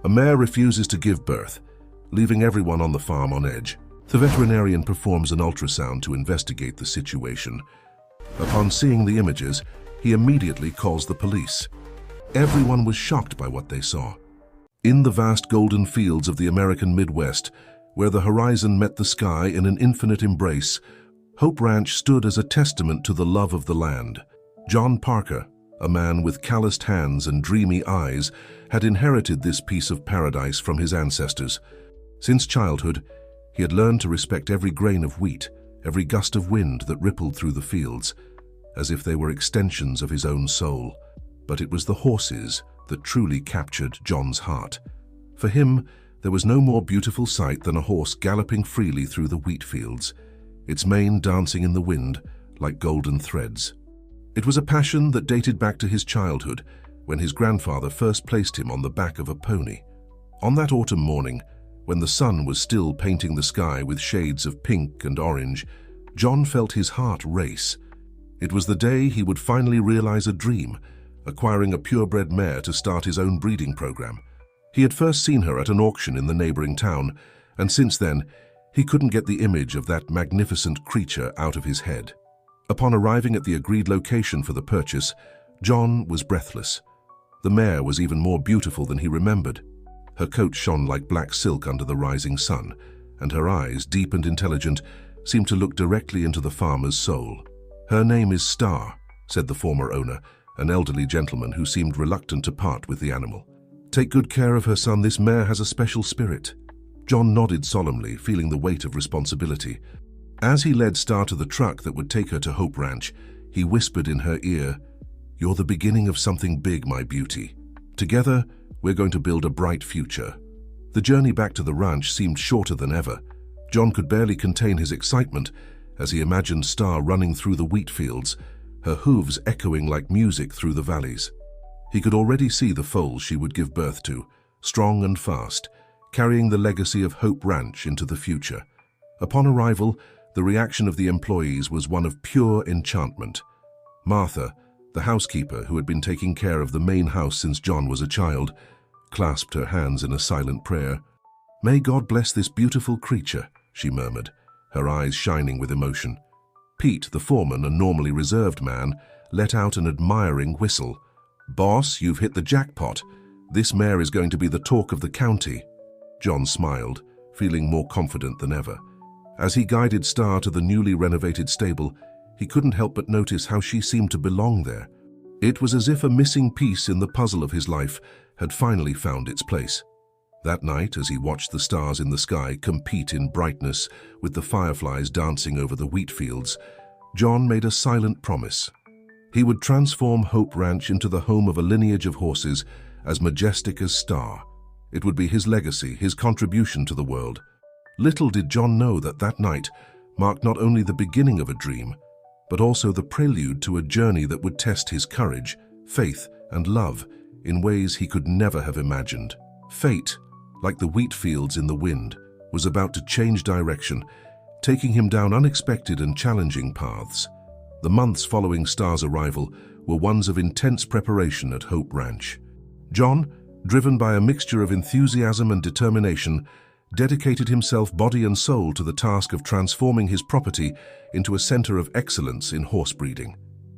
A mare refuses to give birth, leaving everyone on the farm on edge. The veterinarian performs an ultrasound to investigate the situation. Upon seeing the images, he immediately calls the police. Everyone was shocked by what they saw. In the vast golden fields of the American Midwest, where the horizon met the sky in an infinite embrace, Hope Ranch stood as a testament to the love of the land. John Parker, a man with calloused hands and dreamy eyes, had inherited this piece of paradise from his ancestors. Since childhood, he had learned to respect every grain of wheat, every gust of wind that rippled through the fields, as if they were extensions of his own soul. But it was the horses that truly captured John's heart. For him, there was no more beautiful sight than a horse galloping freely through the wheat fields, its mane dancing in the wind like golden threads. It was a passion that dated back to his childhood, when his grandfather first placed him on the back of a pony. On that autumn morning, when the sun was still painting the sky with shades of pink and orange, John felt his heart race. It was the day he would finally realize a dream, acquiring a purebred mare to start his own breeding program. He had first seen her at an auction in the neighboring town, and since then, he couldn't get the image of that magnificent creature out of his head. Upon arriving at the agreed location for the purchase, John was breathless. The mare was even more beautiful than he remembered. Her coat shone like black silk under the rising sun, and her eyes, deep and intelligent, seemed to look directly into the farmer's soul. "Her name is Star," said the former owner, an elderly gentleman who seemed reluctant to part with the animal. "Take good care of her, son. This mare has a special spirit." John nodded solemnly, feeling the weight of responsibility. As he led Star to the truck that would take her to Hope Ranch, he whispered in her ear, "You're the beginning of something big, my beauty. Together, we're going to build a bright future." The journey back to the ranch seemed shorter than ever. John could barely contain his excitement as he imagined Star running through the wheat fields, her hooves echoing like music through the valleys. He could already see the foal she would give birth to, strong and fast, carrying the legacy of Hope Ranch into the future. Upon arrival, the reaction of the employees was one of pure enchantment. Martha, the housekeeper who had been taking care of the main house since John was a child, clasped her hands in a silent prayer. "May God bless this beautiful creature," she murmured, her eyes shining with emotion. Pete, the foreman, a normally reserved man, let out an admiring whistle. "Boss, you've hit the jackpot. This mare is going to be the talk of the county." John smiled, feeling more confident than ever. As he guided Star to the newly renovated stable, he couldn't help but notice how she seemed to belong there. It was as if a missing piece in the puzzle of his life had finally found its place. That night, as he watched the stars in the sky compete in brightness with the fireflies dancing over the wheat fields, John made a silent promise. He would transform Hope Ranch into the home of a lineage of horses as majestic as Star. It would be his legacy, his contribution to the world. Little did John know that that night marked not only the beginning of a dream, but also the prelude to a journey that would test his courage, faith, and love in ways he could never have imagined. Fate, like the wheat fields in the wind, was about to change direction, taking him down unexpected and challenging paths. The months following Star's arrival were ones of intense preparation at Hope Ranch. John, driven by a mixture of enthusiasm and determination, dedicated himself body and soul to the task of transforming his property into a center of excellence in horse breeding.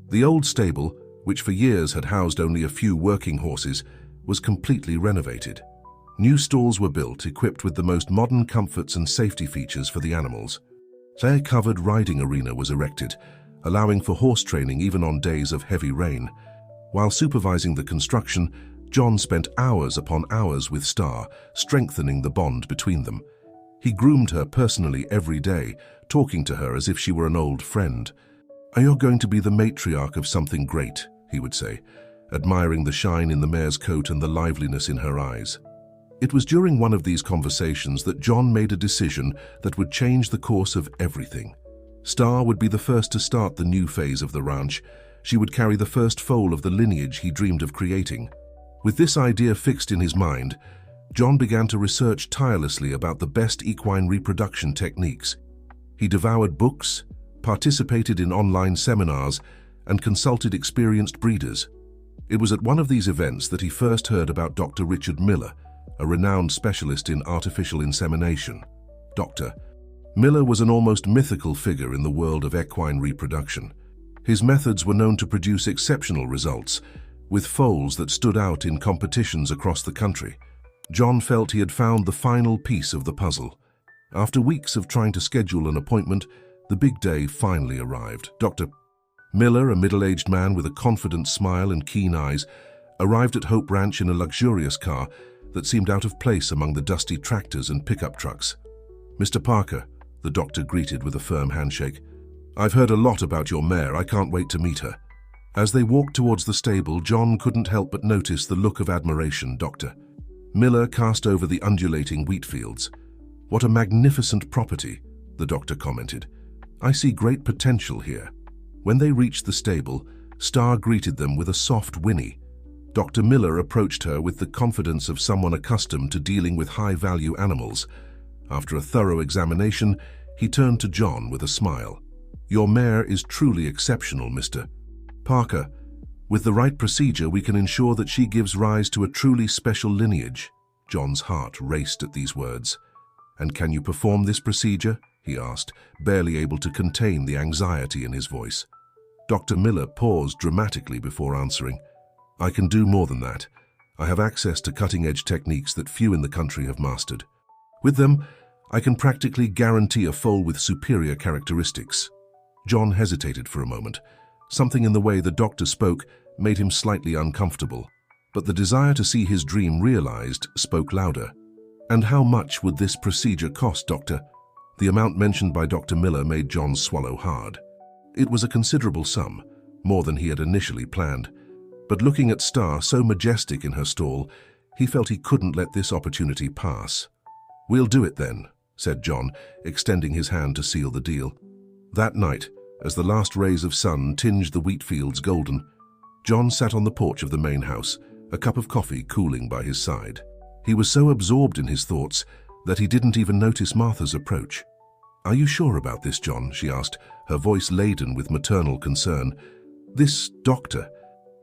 The old stable, which for years had housed only a few working horses, was completely renovated. New stalls were built, equipped with the most modern comforts and safety features for the animals. A covered riding arena was erected, allowing for horse training even on days of heavy rain. While supervising the construction, John spent hours upon hours with Star, strengthening the bond between them. He groomed her personally every day, talking to her as if she were an old friend. "You're going to be the matriarch of something great," he would say, admiring the shine in the mare's coat and the liveliness in her eyes. It was during one of these conversations that John made a decision that would change the course of everything. Star would be the first to start the new phase of the ranch. She would carry the first foal of the lineage he dreamed of creating. With this idea fixed in his mind, John began to research tirelessly about the best equine reproduction techniques. He devoured books, participated in online seminars, and consulted experienced breeders. It was at one of these events that he first heard about Dr. Richard Miller, a renowned specialist in artificial insemination. Dr. Miller was an almost mythical figure in the world of equine reproduction. His methods were known to produce exceptional results, with foals that stood out in competitions across the country. John felt he had found the final piece of the puzzle. After weeks of trying to schedule an appointment, the big day finally arrived. Dr. Miller, a middle-aged man with a confident smile and keen eyes, arrived at Hope Ranch in a luxurious car that seemed out of place among the dusty tractors and pickup trucks. "Mr. Parker," the doctor greeted with a firm handshake. "I've heard a lot about your mare. I can't wait to meet her." As they walked towards the stable, John couldn't help but notice the look of admiration Dr. Miller cast over the undulating wheat fields. "What a magnificent property," the doctor commented. "I see great potential here." When they reached the stable, Star greeted them with a soft whinny. Dr. Miller approached her with the confidence of someone accustomed to dealing with high-value animals. After a thorough examination, he turned to John with a smile. "Your mare is truly exceptional, Mr. Parker. With the right procedure, we can ensure that she gives rise to a truly special lineage." John's heart raced at these words. "And can you perform this procedure?" he asked, barely able to contain the anxiety in his voice. Dr. Miller paused dramatically before answering. "I can do more than that. I have access to cutting-edge techniques that few in the country have mastered. With them, I can practically guarantee a foal with superior characteristics." John hesitated for a moment. Something in the way the doctor spoke made him slightly uncomfortable, but the desire to see his dream realized spoke louder. "And how much would this procedure cost, Doctor?" The amount mentioned by Dr. Miller made John swallow hard. It was a considerable sum, more than he had initially planned. But looking at Star, so majestic in her stall, he felt he couldn't let this opportunity pass. "We'll do it then," said John, extending his hand to seal the deal. That night, as the last rays of sun tinged the wheat fields golden, John sat on the porch of the main house, a cup of coffee cooling by his side. He was so absorbed in his thoughts that he didn't even notice Martha's approach. "Are you sure about this, John?" she asked, her voice laden with maternal concern. "This doctor,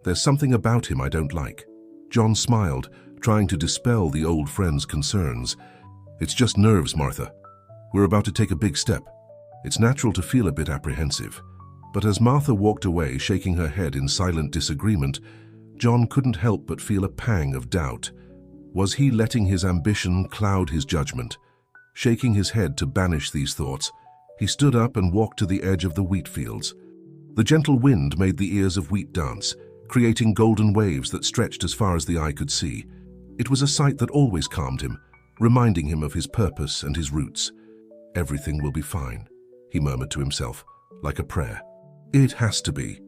there's something about him I don't like." John smiled, trying to dispel the old friend's concerns. "It's just nerves, Martha. We're about to take a big step. It's natural to feel a bit apprehensive." But as Martha walked away, shaking her head in silent disagreement, John couldn't help but feel a pang of doubt. Was he letting his ambition cloud his judgment? Shaking his head to banish these thoughts, he stood up and walked to the edge of the wheat fields. The gentle wind made the ears of wheat dance, creating golden waves that stretched as far as the eye could see. It was a sight that always calmed him, reminding him of his purpose and his roots. "Everything will be fine," he murmured to himself, like a prayer. It has to be.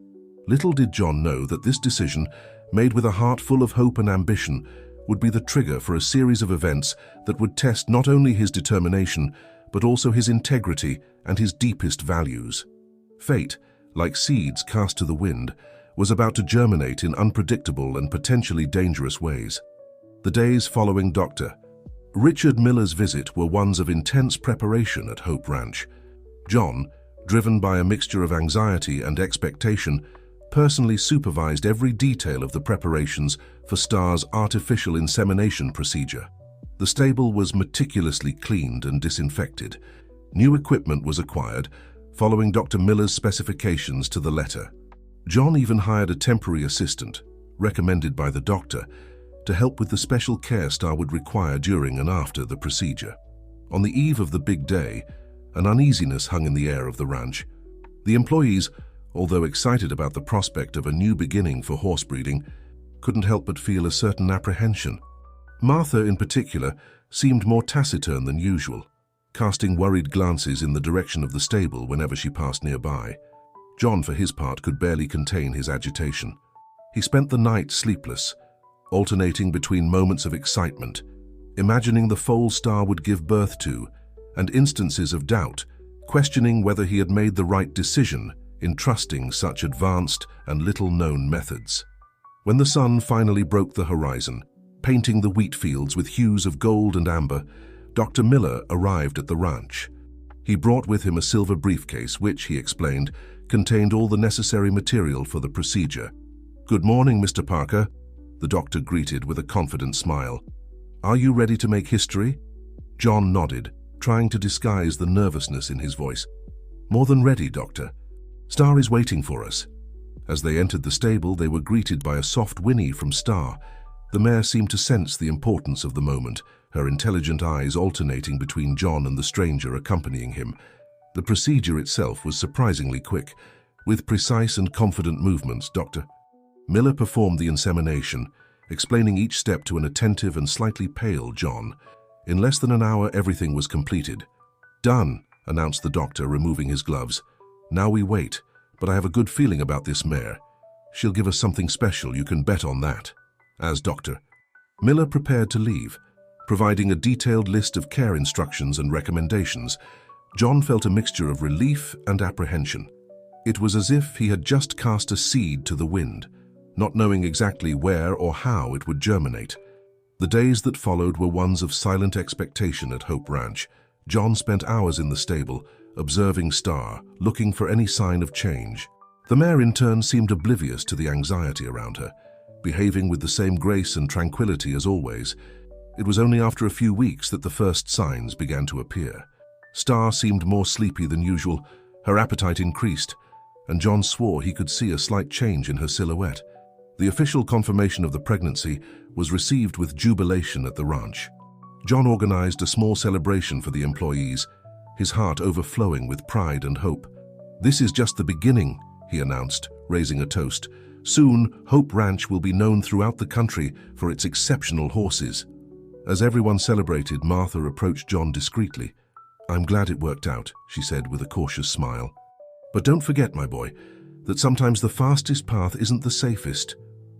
Little did John know that this decision, made with a heart full of hope and ambition, would be the trigger for a series of events that would test not only his determination, but also his integrity and his deepest values. Fate, like seeds cast to the wind, was about to germinate in unpredictable and potentially dangerous ways. The days following Dr. Richard Miller's visit were ones of intense preparation at Hope Ranch. John, driven by a mixture of anxiety and expectation, personally supervised every detail of the preparations for Star's artificial insemination procedure. The stable was meticulously cleaned and disinfected. New equipment was acquired, following Dr. Miller's specifications to the letter. John even hired a temporary assistant, recommended by the doctor, to help with the special care Star would require during and after the procedure. On the eve of the big day, an uneasiness hung in the air of the ranch. The employees, although excited about the prospect of a new beginning for horse breeding, couldn't help but feel a certain apprehension. Martha, in particular, seemed more taciturn than usual, casting worried glances in the direction of the stable whenever she passed nearby. John, for his part, could barely contain his agitation. He spent the night sleepless, alternating between moments of excitement, imagining the foal Star would give birth to, and instances of doubt, questioning whether he had made the right decision in trusting such advanced and little-known methods. When the sun finally broke the horizon, painting the wheat fields with hues of gold and amber, Dr. Miller arrived at the ranch. He brought with him a silver briefcase which, he explained, contained all the necessary material for the procedure. "Good morning, Mr. Parker," the doctor greeted with a confident smile. Are you ready to make history? John nodded, trying to disguise the nervousness in his voice. More than ready, Doctor. Star is waiting for us. As they entered the stable, they were greeted by a soft whinny from Star. The mare seemed to sense the importance of the moment, her intelligent eyes alternating between John and the stranger accompanying him. The procedure itself was surprisingly quick. With precise and confident movements, Dr. Miller performed the insemination, explaining each step to an attentive and slightly pale John. In less than an hour, everything was completed. Done, announced the doctor, removing his gloves. Now we wait, but I have a good feeling about this mare. She'll give us something special, you can bet on that. As Dr. Miller prepared to leave, providing a detailed list of care instructions and recommendations, John felt a mixture of relief and apprehension. It was as if he had just cast a seed to the wind, not knowing exactly where or how it would germinate. The days that followed were ones of silent expectation at Hope Ranch. John spent hours in the stable, observing Star, looking for any sign of change. The mare in turn seemed oblivious to the anxiety around her, behaving with the same grace and tranquility as always. It was only after a few weeks that the first signs began to appear. Star seemed more sleepy than usual, her appetite increased, and John swore he could see a slight change in her silhouette. The official confirmation of the pregnancy was received with jubilation at the ranch. John organized a small celebration for the employees, his heart overflowing with pride and hope. "This is just the beginning," he announced, raising a toast. "Soon, Hope Ranch will be known throughout the country for its exceptional horses." As everyone celebrated, Martha approached John discreetly. "I'm glad it worked out," she said with a cautious smile. "But don't forget, my boy, that sometimes the fastest path isn't the safest."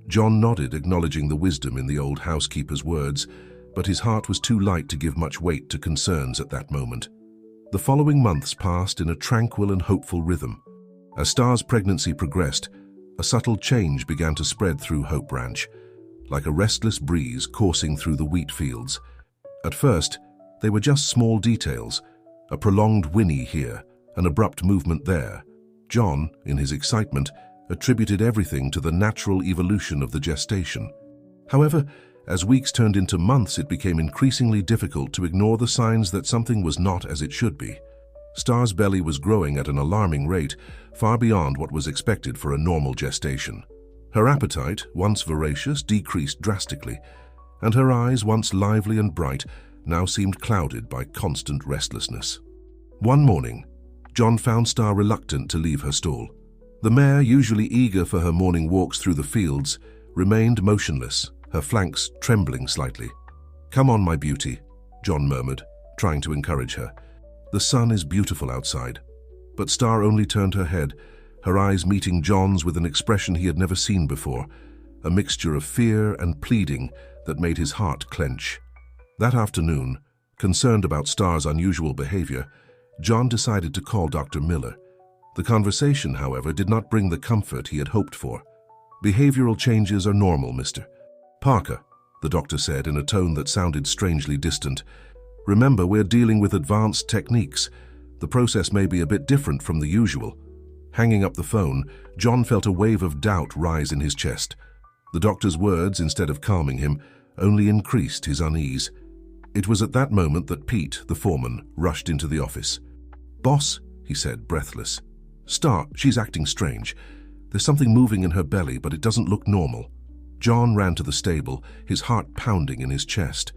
John nodded, acknowledging the wisdom in the old housekeeper's words, but his heart was too light to give much weight to concerns at that moment. The following months passed in a tranquil and hopeful rhythm. As Star's pregnancy progressed, a subtle change began to spread through Hope Ranch, like a restless breeze coursing through the wheat fields. At first, they were just small details, a prolonged whinny here, an abrupt movement there. John, in his excitement, attributed everything to the natural evolution of the gestation. However, as weeks turned into months, it became increasingly difficult to ignore the signs that something was not as it should be. Star's belly was growing at an alarming rate, far beyond what was expected for a normal gestation. Her appetite, once voracious, decreased drastically, and her eyes, once lively and bright, now seemed clouded by constant restlessness. One morning, John found Star reluctant to leave her stall. The mare, usually eager for her morning walks through the fields, remained motionless, her flanks trembling slightly. "Come on, my beauty," John murmured, trying to encourage her. "The sun is beautiful outside." But Star only turned her head, her eyes meeting John's with an expression he had never seen before, a mixture of fear and pleading that made his heart clench. That afternoon, concerned about Star's unusual behavior, John decided to call Dr. Miller. The conversation, however, did not bring the comfort he had hoped for. "Behavioral changes are normal, Mr. Parker," the doctor said in a tone that sounded strangely distant. "Remember, we're dealing with advanced techniques. The process may be a bit different from the usual." Hanging up the phone, John felt a wave of doubt rise in his chest. The doctor's words, instead of calming him, only increased his unease. It was at that moment that Pete, the foreman, rushed into the office. "Boss," he said, breathless. "Star, she's acting strange. There's something moving in her belly, but it doesn't look normal." John ran to the stable, his heart pounding in his chest.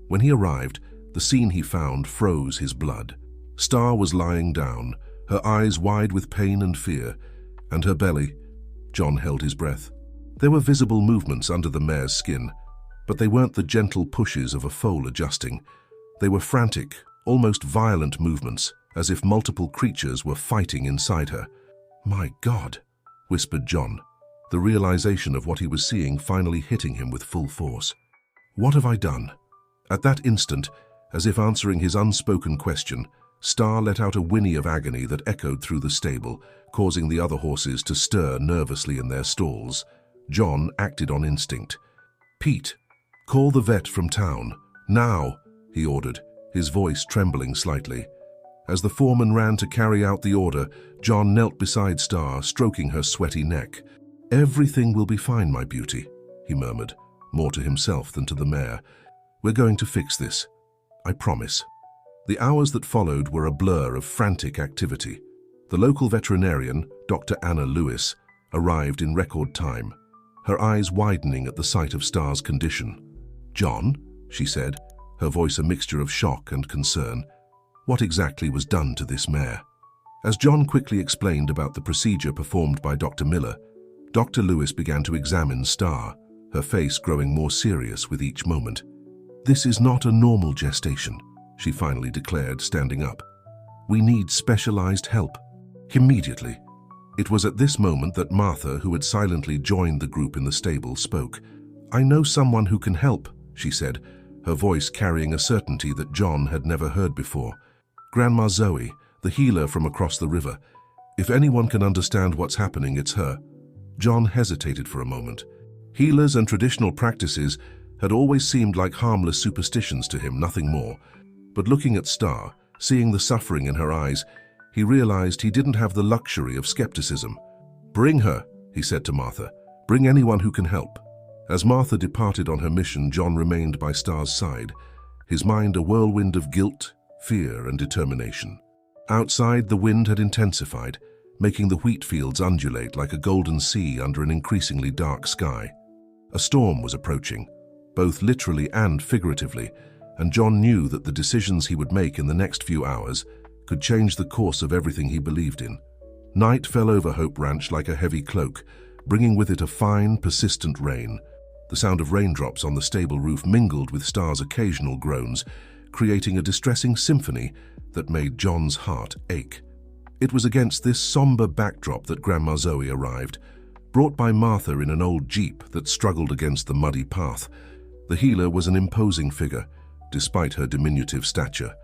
When he arrived, the scene he found froze his blood. Star was lying down, her eyes wide with pain and fear, and her belly. John held his breath. There were visible movements under the mare's skin, but they weren't the gentle pushes of a foal adjusting. They were frantic, almost violent movements, as if multiple creatures were fighting inside her. "My God," whispered John, the realization of what he was seeing finally hitting him with full force. "What have I done?" At that instant, as if answering his unspoken question, Star let out a whinny of agony that echoed through the stable, causing the other horses to stir nervously in their stalls. John acted on instinct. "Pete, call the vet from town. Now," he ordered, his voice trembling slightly. As the foreman ran to carry out the order, John knelt beside Star, stroking her sweaty neck. "Everything will be fine, my beauty," he murmured, more to himself than to the mare. We're going to fix this. I promise." The hours that followed were a blur of frantic activity. The local veterinarian, Dr. Anna Lewis, arrived in record time, her eyes widening at the sight of Star's condition. "John," she said, her voice a mixture of shock and concern, "what exactly was done to this mare?" As John quickly explained about the procedure performed by Dr. Miller, Dr. Lewis began to examine Star, her face growing more serious with each moment. "This is not a normal gestation," she finally declared, standing up. "We need specialized help. Immediately." It was at this moment that Martha, who had silently joined the group in the stable, spoke. "I know someone who can help," she said, her voice carrying a certainty that John had never heard before. "Grandma Zoe, the healer from across the river. If anyone can understand what's happening, it's her." John hesitated for a moment. Healers and traditional practices had always seemed like harmless superstitions to him, nothing more. But looking at Star, seeing the suffering in her eyes, he realized he didn't have the luxury of skepticism. "Bring her," he said to Martha. "Bring anyone who can help." As Martha departed on her mission, John remained by Star's side, his mind a whirlwind of guilt, fear, and determination. Outside, the wind had intensified, making the wheat fields undulate like a golden sea under an increasingly dark sky. A storm was approaching, both literally and figuratively, and John knew that the decisions he would make in the next few hours could change the course of everything he believed in. Night fell over Hope Ranch like a heavy cloak, bringing with it a fine, persistent rain. The sound of raindrops on the stable roof mingled with Star's occasional groans, creating a distressing symphony that made John's heart ache. It was against this somber backdrop that Grandma Zoe arrived, brought by Martha in an old Jeep that struggled against the muddy path. The healer was an imposing figure, despite her diminutive stature.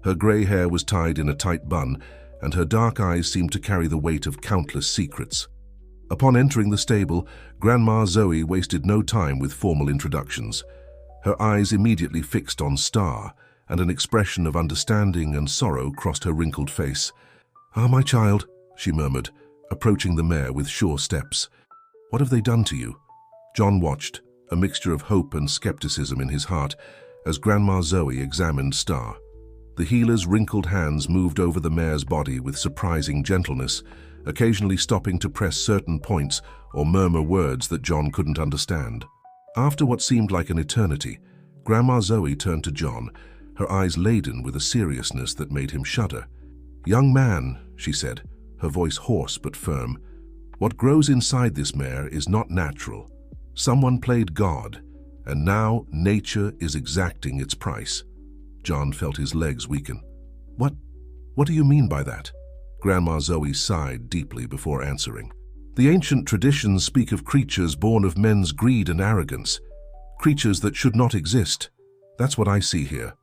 Her grey hair was tied in a tight bun, and her dark eyes seemed to carry the weight of countless secrets. Upon entering the stable, Grandma Zoe wasted no time with formal introductions. Her eyes immediately fixed on Star, and an expression of understanding and sorrow crossed her wrinkled face. "Ah, my child," she murmured, approaching the mare with sure steps. "What have they done to you?" John watched, a mixture of hope and skepticism in his heart, as Grandma Zoe examined Star. The healer's wrinkled hands moved over the mare's body with surprising gentleness, occasionally stopping to press certain points or murmur words that John couldn't understand. After what seemed like an eternity, Grandma Zoe turned to John, her eyes laden with a seriousness that made him shudder. "Young man," she said, her voice hoarse but firm, "what grows inside this mare is not natural. Someone played God, and now nature is exacting its price." John felt his legs weaken. What do you mean by that?" Grandma Zoe sighed deeply before answering. "The ancient traditions speak of creatures born of men's greed and arrogance, creatures that should not exist. That's what I see here."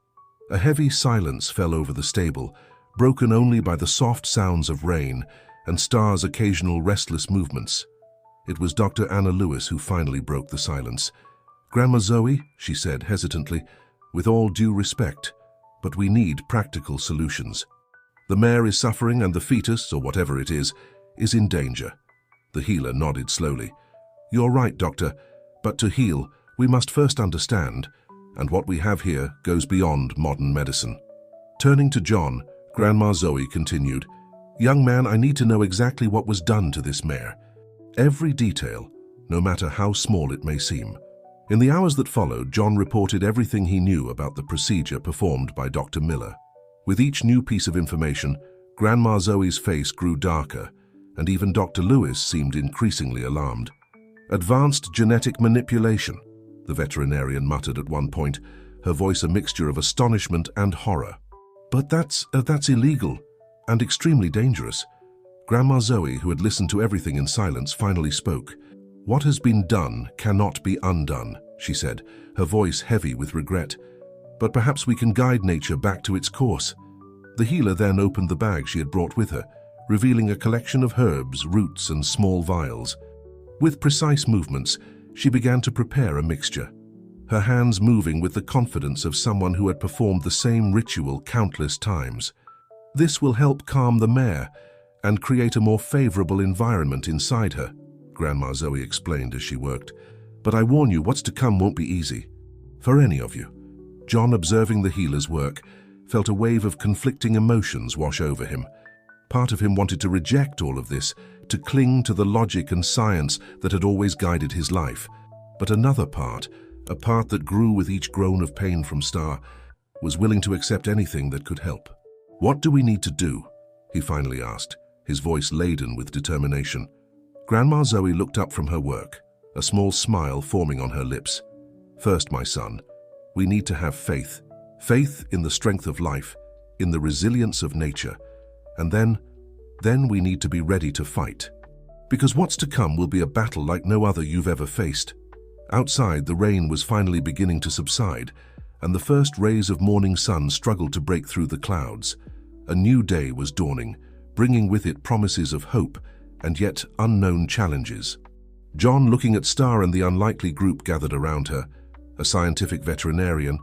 A heavy silence fell over the stable, broken only by the soft sounds of rain and Star's occasional restless movements. It was Dr. Anna Lewis who finally broke the silence. "Grandma Zoe," she said hesitantly, "with all due respect, but we need practical solutions. The mare is suffering and the fetus, or whatever it is in danger." The healer nodded slowly. "You're right, doctor, but to heal, we must first understand, and what we have here goes beyond modern medicine." Turning to John, Grandma Zoe continued, "Young man, I need to know exactly what was done to this mare. Every detail, no matter how small it may seem." In the hours that followed, John reported everything he knew about the procedure performed by Dr. Miller. With each new piece of information, Grandma Zoe's face grew darker, and even Dr. Lewis seemed increasingly alarmed. "Advanced genetic manipulation," the veterinarian muttered at one point, her voice a mixture of astonishment and horror. "But that's illegal and extremely dangerous." Grandma Zoe, who had listened to everything in silence, finally spoke. "What has been done cannot be undone," she said, her voice heavy with regret. "But perhaps we can guide nature back to its course." The healer then opened the bag she had brought with her, revealing a collection of herbs, roots, and small vials. With precise movements, she began to prepare a mixture, her hands moving with the confidence of someone who had performed the same ritual countless times. "This will help calm the mare and create a more favorable environment inside her," Grandma Zoe explained as she worked. "But I warn you, what's to come won't be easy. For any of you. John, observing the healer's work, felt a wave of conflicting emotions wash over him. Part of him wanted to reject all of this, to cling to the logic and science that had always guided his life. But another part, a part that grew with each groan of pain from Star, was willing to accept anything that could help. "What do we need to do?" he finally asked, his voice laden with determination. Grandma Zoe looked up from her work, a small smile forming on her lips. "First, my son, we need to have faith. Faith in the strength of life, in the resilience of nature. And then we need to be ready to fight. Because what's to come will be a battle like no other you've ever faced." Outside, the rain was finally beginning to subside, and the first rays of morning sun struggled to break through the clouds. A new day was dawning, bringing with it promises of hope and yet unknown challenges. John, looking at Star and the unlikely group gathered around her, a scientific veterinarian,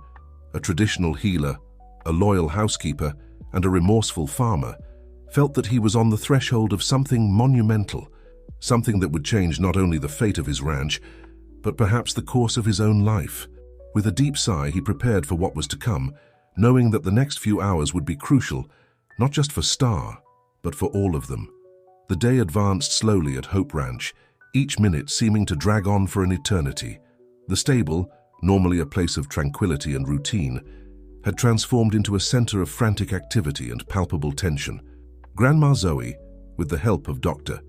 a traditional healer, a loyal housekeeper, and a remorseful farmer, felt that he was on the threshold of something monumental, something that would change not only the fate of his ranch, but perhaps the course of his own life. With a deep sigh, he prepared for what was to come, knowing that the next few hours would be crucial, not just for Star, but for all of them. The day advanced slowly at Hope Ranch, each minute seeming to drag on for an eternity. The stable, normally a place of tranquility and routine, had transformed into a center of frantic activity and palpable tension. Grandma Zoe, with the help of Dr.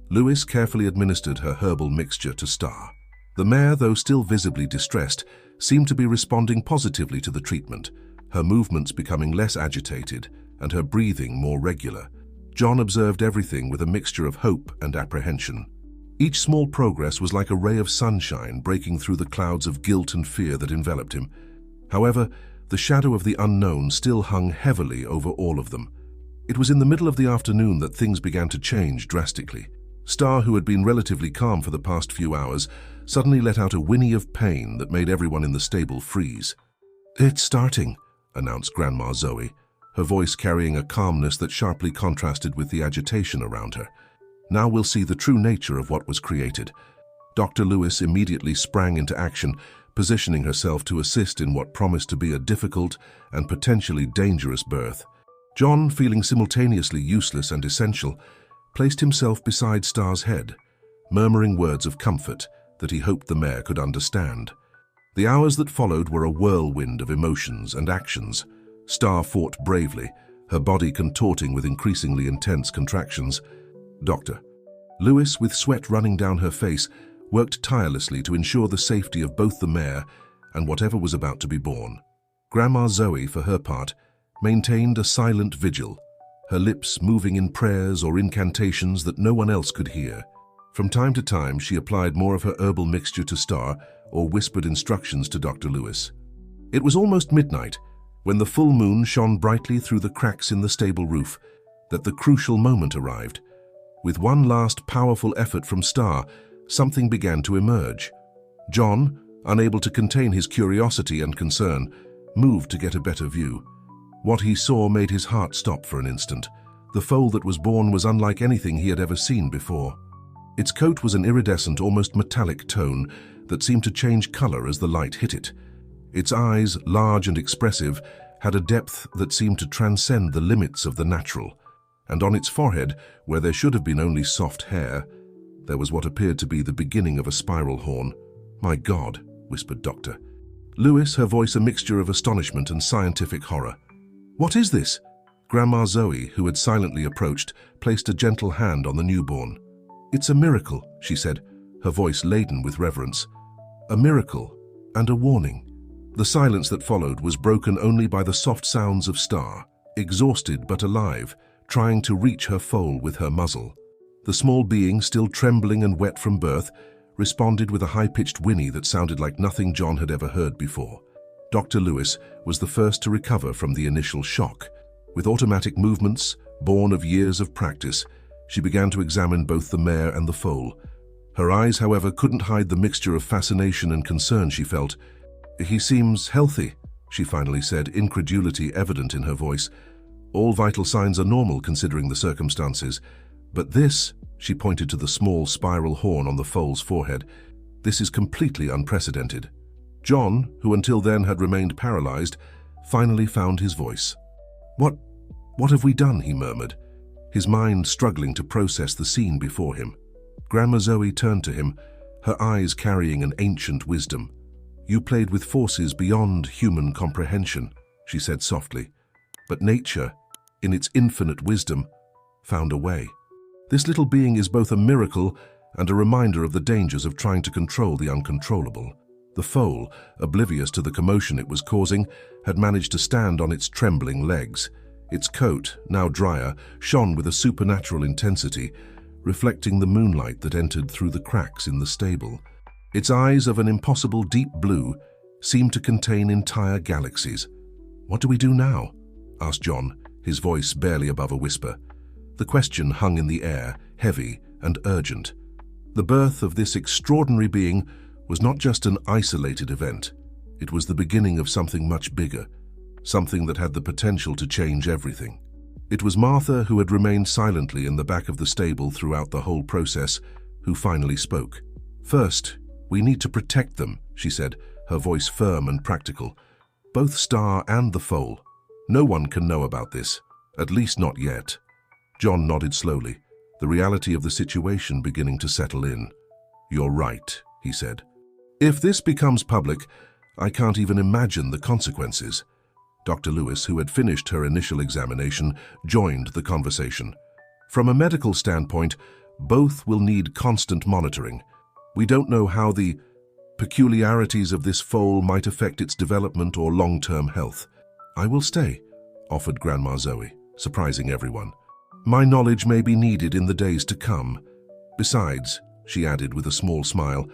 Lewis, carefully administered her herbal mixture to Star. The mare, though still visibly distressed, seemed to be responding positively to the treatment, her movements becoming less agitated and her breathing more regular. John observed everything with a mixture of hope and apprehension. Each small progress was like a ray of sunshine breaking through the clouds of guilt and fear that enveloped him. However, the shadow of the unknown still hung heavily over all of them. It was in the middle of the afternoon that things began to change drastically. Star, who had been relatively calm for the past few hours, suddenly let out a whinny of pain that made everyone in the stable freeze. "It's starting," announced Grandma Zoe, her voice carrying a calmness that sharply contrasted with the agitation around her. "Now we'll see the true nature of what was created." Dr. Lewis immediately sprang into action, positioning herself to assist in what promised to be a difficult and potentially dangerous birth. John, feeling simultaneously useless and essential, placed himself beside Star's head, murmuring words of comfort that he hoped the mare could understand. The hours that followed were a whirlwind of emotions and actions. Star fought bravely, her body contorting with increasingly intense contractions. Dr. Lewis, with sweat running down her face, worked tirelessly to ensure the safety of both the mare and whatever was about to be born. Grandma Zoe, for her part, maintained a silent vigil, her lips moving in prayers or incantations that no one else could hear. From time to time, she applied more of her herbal mixture to Star or whispered instructions to Dr. Lewis. It was almost midnight, when the full moon shone brightly through the cracks in the stable roof, that the crucial moment arrived. With one last powerful effort from Star, something began to emerge. John, unable to contain his curiosity and concern, moved to get a better view. What he saw made his heart stop for an instant. The foal that was born was unlike anything he had ever seen before. Its coat was an iridescent, almost metallic tone that seemed to change color as the light hit it. Its eyes, large and expressive, had a depth that seemed to transcend the limits of the natural. And on its forehead, where there should have been only soft hair, there was what appeared to be the beginning of a spiral horn. "My God," whispered Dr. Lewis, her voice a mixture of astonishment and scientific horror. "What is this?" Grandma Zoe, who had silently approached, placed a gentle hand on the newborn. "It's a miracle," she said, her voice laden with reverence. "A miracle and a warning." The silence that followed was broken only by the soft sounds of Star, exhausted but alive, trying to reach her foal with her muzzle. The small being, still trembling and wet from birth, responded with a high-pitched whinny that sounded like nothing John had ever heard before. Dr. Lewis was the first to recover from the initial shock. With automatic movements, born of years of practice, she began to examine both the mare and the foal. Her eyes, however, couldn't hide the mixture of fascination and concern she felt. "He seems healthy," she finally said, incredulity evident in her voice. "All vital signs are normal considering the circumstances. But this," she pointed to the small spiral horn on the foal's forehead, "this is completely unprecedented." John, who until then had remained paralyzed, finally found his voice. What have we done?" he murmured, his mind struggling to process the scene before him. Grandma Zoe turned to him, her eyes carrying an ancient wisdom. "You played with forces beyond human comprehension," she said softly. "But nature, in its infinite wisdom, found a way. This little being is both a miracle and a reminder of the dangers of trying to control the uncontrollable." The foal, oblivious to the commotion it was causing, had managed to stand on its trembling legs. Its coat, now drier, shone with a supernatural intensity, reflecting the moonlight that entered through the cracks in the stable. Its eyes, of an impossible deep blue, seemed to contain entire galaxies. "What do we do now?" asked John, his voice barely above a whisper. The question hung in the air, heavy and urgent. The birth of this extraordinary being was not just an isolated event. It was the beginning of something much bigger, something that had the potential to change everything. It was Martha, who had remained silently in the back of the stable throughout the whole process, who finally spoke. "First, we need to protect them," she said, her voice firm and practical. "Both Star and the foal. No one can know about this, at least not yet." John nodded slowly, the reality of the situation beginning to settle in. "You're right," he said. "If this becomes public, I can't even imagine the consequences." Dr. Lewis, who had finished her initial examination, joined the conversation. "From a medical standpoint, both will need constant monitoring. We don't know how the peculiarities of this foal might affect its development or long-term health." "I will stay," offered Grandma Zoe, surprising everyone. "My knowledge may be needed in the days to come. Besides," she added with a small smile,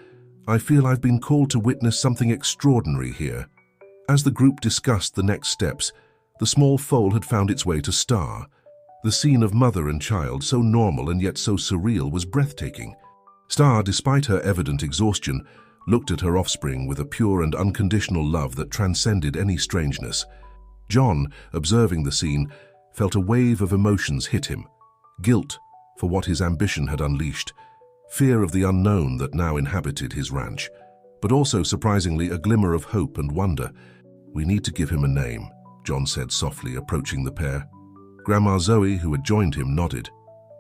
"I feel I've been called to witness something extraordinary here." As the group discussed the next steps, the small foal had found its way to Star. The scene of mother and child, so normal and yet so surreal, was breathtaking. Star, despite her evident exhaustion, looked at her offspring with a pure and unconditional love that transcended any strangeness. John, observing the scene, felt a wave of emotions hit him. Guilt for what his ambition had unleashed, fear of the unknown that now inhabited his ranch, but also, surprisingly, a glimmer of hope and wonder. "We need to give him a name," John said softly, approaching the pair. Grandma Zoe, who had joined him, nodded.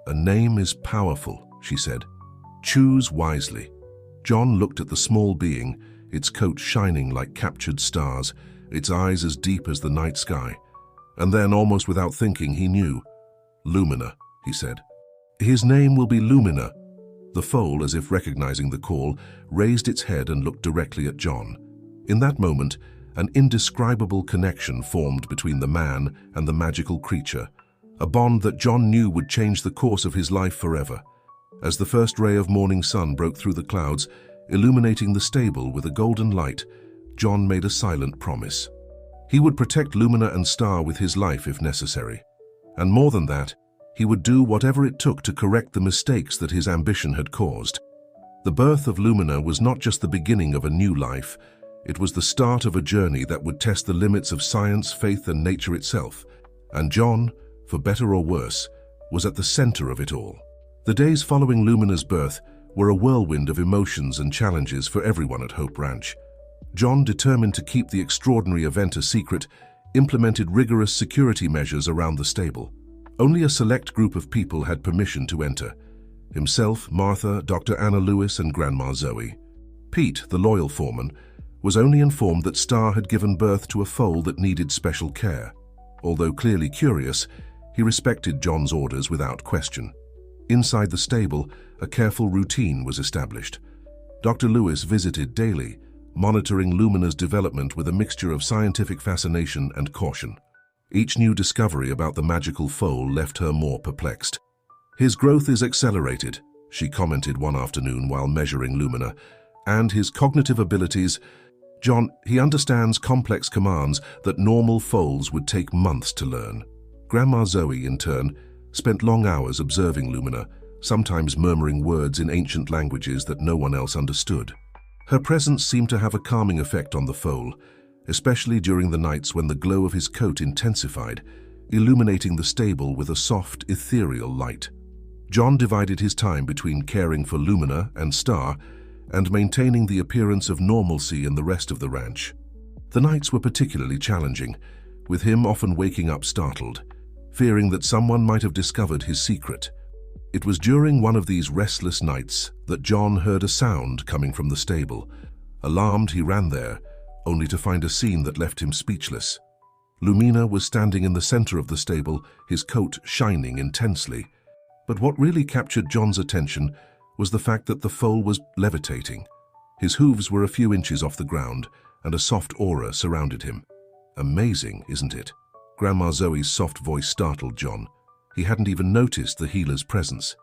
"A name is powerful," she said. "Choose wisely." John looked at the small being, its coat shining like captured stars, its eyes as deep as the night sky. And then, almost without thinking, he knew. "Lumina," he said. "His name will be Lumina." The foal, as if recognizing the call, raised its head and looked directly at John. In that moment, an indescribable connection formed between the man and the magical creature, a bond that John knew would change the course of his life forever. As the first ray of morning sun broke through the clouds, illuminating the stable with a golden light, John made a silent promise. He would protect Lumina and Star with his life if necessary. And more than that, he would do whatever it took to correct the mistakes that his ambition had caused. The birth of Lumina was not just the beginning of a new life, it was the start of a journey that would test the limits of science, faith, and nature itself. And John, for better or worse, was at the center of it all. The days following Lumina's birth were a whirlwind of emotions and challenges for everyone at Hope Ranch. John, determined to keep the extraordinary event a secret, implemented rigorous security measures around the stable. Only a select group of people had permission to enter. Himself, Martha, Dr. Anna Lewis, and Grandma Zoe. Pete, the loyal foreman, was only informed that Star had given birth to a foal that needed special care. Although clearly curious, he respected John's orders without question. Inside the stable, a careful routine was established. Dr. Lewis visited daily, monitoring Lumina's development with a mixture of scientific fascination and caution. Each new discovery about the magical foal left her more perplexed. "His growth is accelerated," she commented one afternoon while measuring Lumina, "and his cognitive abilities, John, he understands complex commands that normal foals would take months to learn." Grandma Zoe, in turn, spent long hours observing Lumina, sometimes murmuring words in ancient languages that no one else understood. Her presence seemed to have a calming effect on the foal, especially during the nights when the glow of his coat intensified, illuminating the stable with a soft, ethereal light. John divided his time between caring for Lumina and Star and maintaining the appearance of normalcy in the rest of the ranch. The nights were particularly challenging, with him often waking up startled, fearing that someone might have discovered his secret. It was during one of these restless nights that John heard a sound coming from the stable. Alarmed, he ran there, only to find a scene that left him speechless. Lumina was standing in the center of the stable, his coat shining intensely. But what really captured John's attention was the fact that the foal was levitating. His hooves were a few inches off the ground, and a soft aura surrounded him. Amazing, isn't it? Grandma Zoe's soft voice startled John. He hadn't even noticed the healer's presence.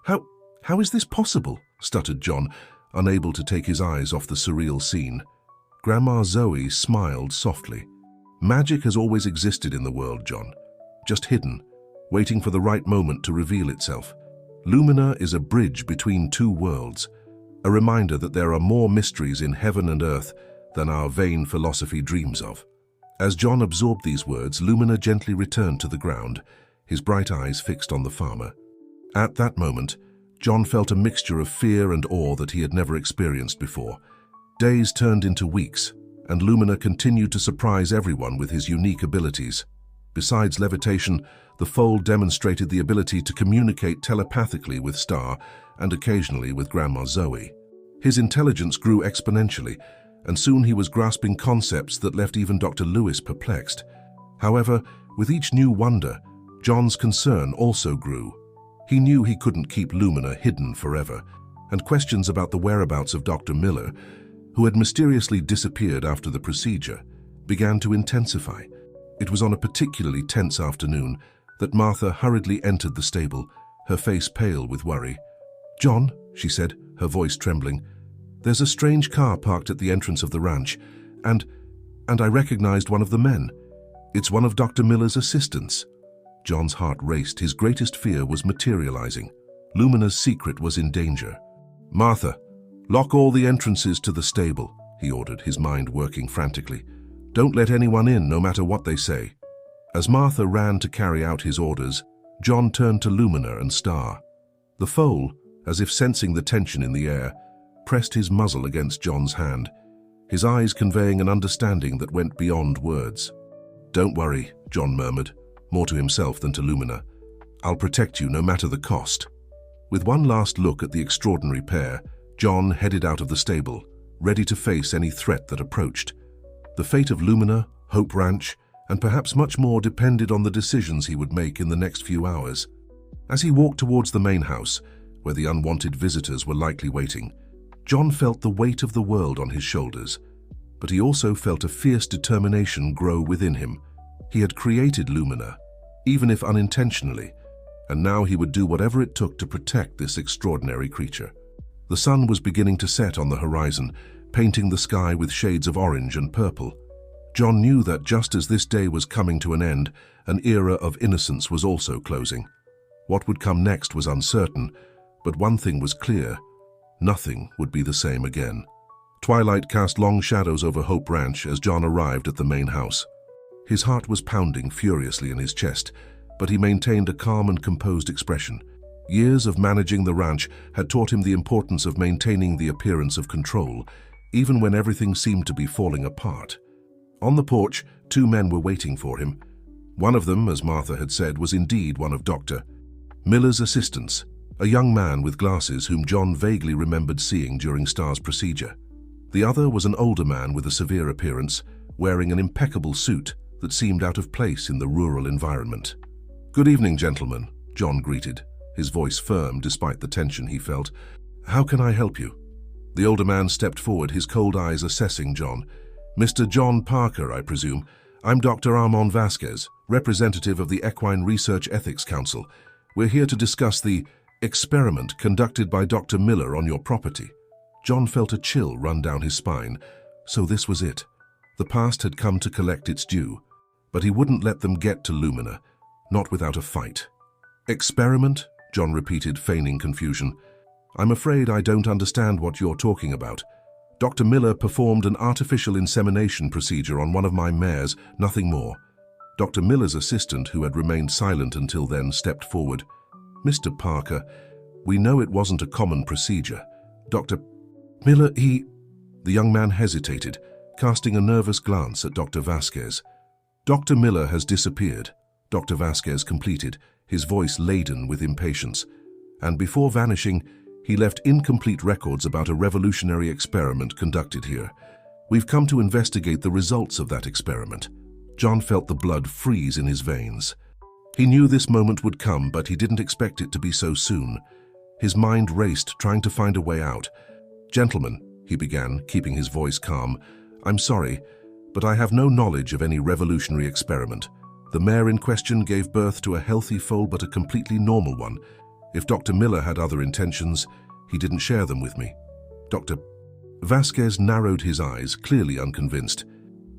How is this possible?" stuttered John, unable to take his eyes off the surreal scene. Grandma Zoe smiled softly. "Magic has always existed in the world, John, just hidden, waiting for the right moment to reveal itself. Lumina is a bridge between two worlds, a reminder that there are more mysteries in heaven and earth than our vain philosophy dreams of." As John absorbed these words, Lumina gently returned to the ground, his bright eyes fixed on the farmer. At that moment, John felt a mixture of fear and awe that he had never experienced before. Days turned into weeks, and Lumina continued to surprise everyone with his unique abilities. Besides levitation, the foal demonstrated the ability to communicate telepathically with Star and occasionally with Grandma Zoe. His intelligence grew exponentially, and soon he was grasping concepts that left even Dr. Lewis perplexed. However, with each new wonder, John's concern also grew. He knew he couldn't keep Lumina hidden forever, and questions about the whereabouts of Dr. Miller, who had mysteriously disappeared after the procedure, began to intensify. It was on a particularly tense afternoon that Martha hurriedly entered the stable, her face pale with worry. "John," she said, her voice trembling, "there's a strange car parked at the entrance of the ranch, and I recognized one of the men. It's one of Dr. Miller's assistants." John's heart raced. His greatest fear was materializing. Lumina's secret was in danger. "Martha, lock all the entrances to the stable," he ordered, his mind working frantically. "Don't let anyone in, no matter what they say." As Martha ran to carry out his orders, John turned to Lumina and Star. The foal, as if sensing the tension in the air, pressed his muzzle against John's hand, his eyes conveying an understanding that went beyond words. "Don't worry," John murmured, more to himself than to Lumina. "I'll protect you no matter the cost." With one last look at the extraordinary pair, John headed out of the stable, ready to face any threat that approached. The fate of Lumina, Hope Ranch, and perhaps much more depended on the decisions he would make in the next few hours. As he walked towards the main house, where the unwanted visitors were likely waiting, John felt the weight of the world on his shoulders, but he also felt a fierce determination grow within him. He had created Lumina, even if unintentionally, and now he would do whatever it took to protect this extraordinary creature. The sun was beginning to set on the horizon, painting the sky with shades of orange and purple. John knew that just as this day was coming to an end, an era of innocence was also closing. What would come next was uncertain, but one thing was clear: nothing would be the same again. Twilight cast long shadows over Hope Ranch as John arrived at the main house. His heart was pounding furiously in his chest, but he maintained a calm and composed expression. Years of managing the ranch had taught him the importance of maintaining the appearance of control, even when everything seemed to be falling apart. On the porch, two men were waiting for him. One of them, as Martha had said, was indeed one of Dr. Miller's assistants, a young man with glasses whom John vaguely remembered seeing during Star's procedure. The other was an older man with a severe appearance, wearing an impeccable suit that seemed out of place in the rural environment. "Good evening, gentlemen," John greeted, his voice firm despite the tension he felt. "How can I help you?" The older man stepped forward, his cold eyes assessing John. "Mr. John Parker, I presume. I'm Dr. Armand Vasquez, representative of the Equine Research Ethics Council. We're here to discuss the experiment conducted by Dr. Miller on your property." John felt a chill run down his spine. So this was it. The past had come to collect its due, but he wouldn't let them get to Lumina, not without a fight. "Experiment?" John repeated, feigning confusion. "I'm afraid I don't understand what you're talking about. Dr. Miller performed an artificial insemination procedure on one of my mares, nothing more." Dr. Miller's assistant, who had remained silent until then, stepped forward. "Mr. Parker, we know it wasn't a common procedure. Dr. Miller, he... The young man hesitated, casting a nervous glance at Dr. Vasquez. Dr. Miller has disappeared, Dr. Vasquez completed, his voice laden with impatience. And before vanishing, he left incomplete records about a revolutionary experiment conducted here. We've come to investigate the results of that experiment. John felt the blood freeze in his veins. He knew this moment would come, but he didn't expect it to be so soon. His mind raced, trying to find a way out. "Gentlemen," he began, keeping his voice calm, "I'm sorry, but I have no knowledge of any revolutionary experiment. The mare in question gave birth to a healthy foal, but a completely normal one. If Dr. Miller had other intentions, he didn't share them with me." Dr. Vasquez narrowed his eyes, clearly unconvinced.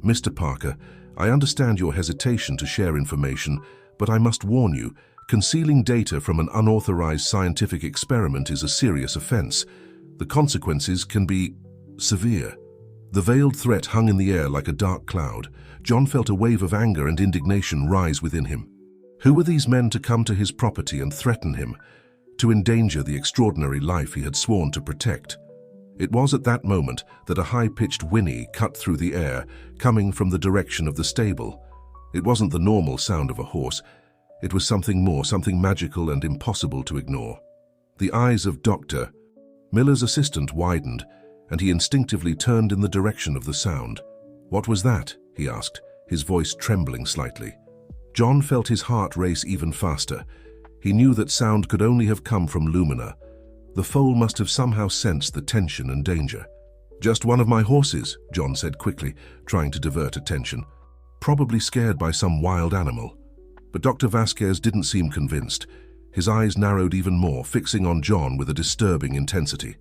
"Mr. Parker, I understand your hesitation to share information, but I must warn you, concealing data from an unauthorized scientific experiment is a serious offense. The consequences can be severe." The veiled threat hung in the air like a dark cloud. John felt a wave of anger and indignation rise within him. Who were these men to come to his property and threaten him, to endanger the extraordinary life he had sworn to protect? It was at that moment that a high-pitched whinny cut through the air, coming from the direction of the stable. It wasn't the normal sound of a horse. It was something more, something magical and impossible to ignore. The eyes of Dr. Miller's assistant widened, and he instinctively turned in the direction of the sound. "What was that?" he asked, his voice trembling slightly. John felt his heart race even faster. He knew that sound could only have come from Lumina. The foal must have somehow sensed the tension and danger. "Just one of my horses," John said quickly, trying to divert attention. "Probably scared by some wild animal." But Dr. Vasquez didn't seem convinced. His eyes narrowed even more, fixing on John with a disturbing intensity.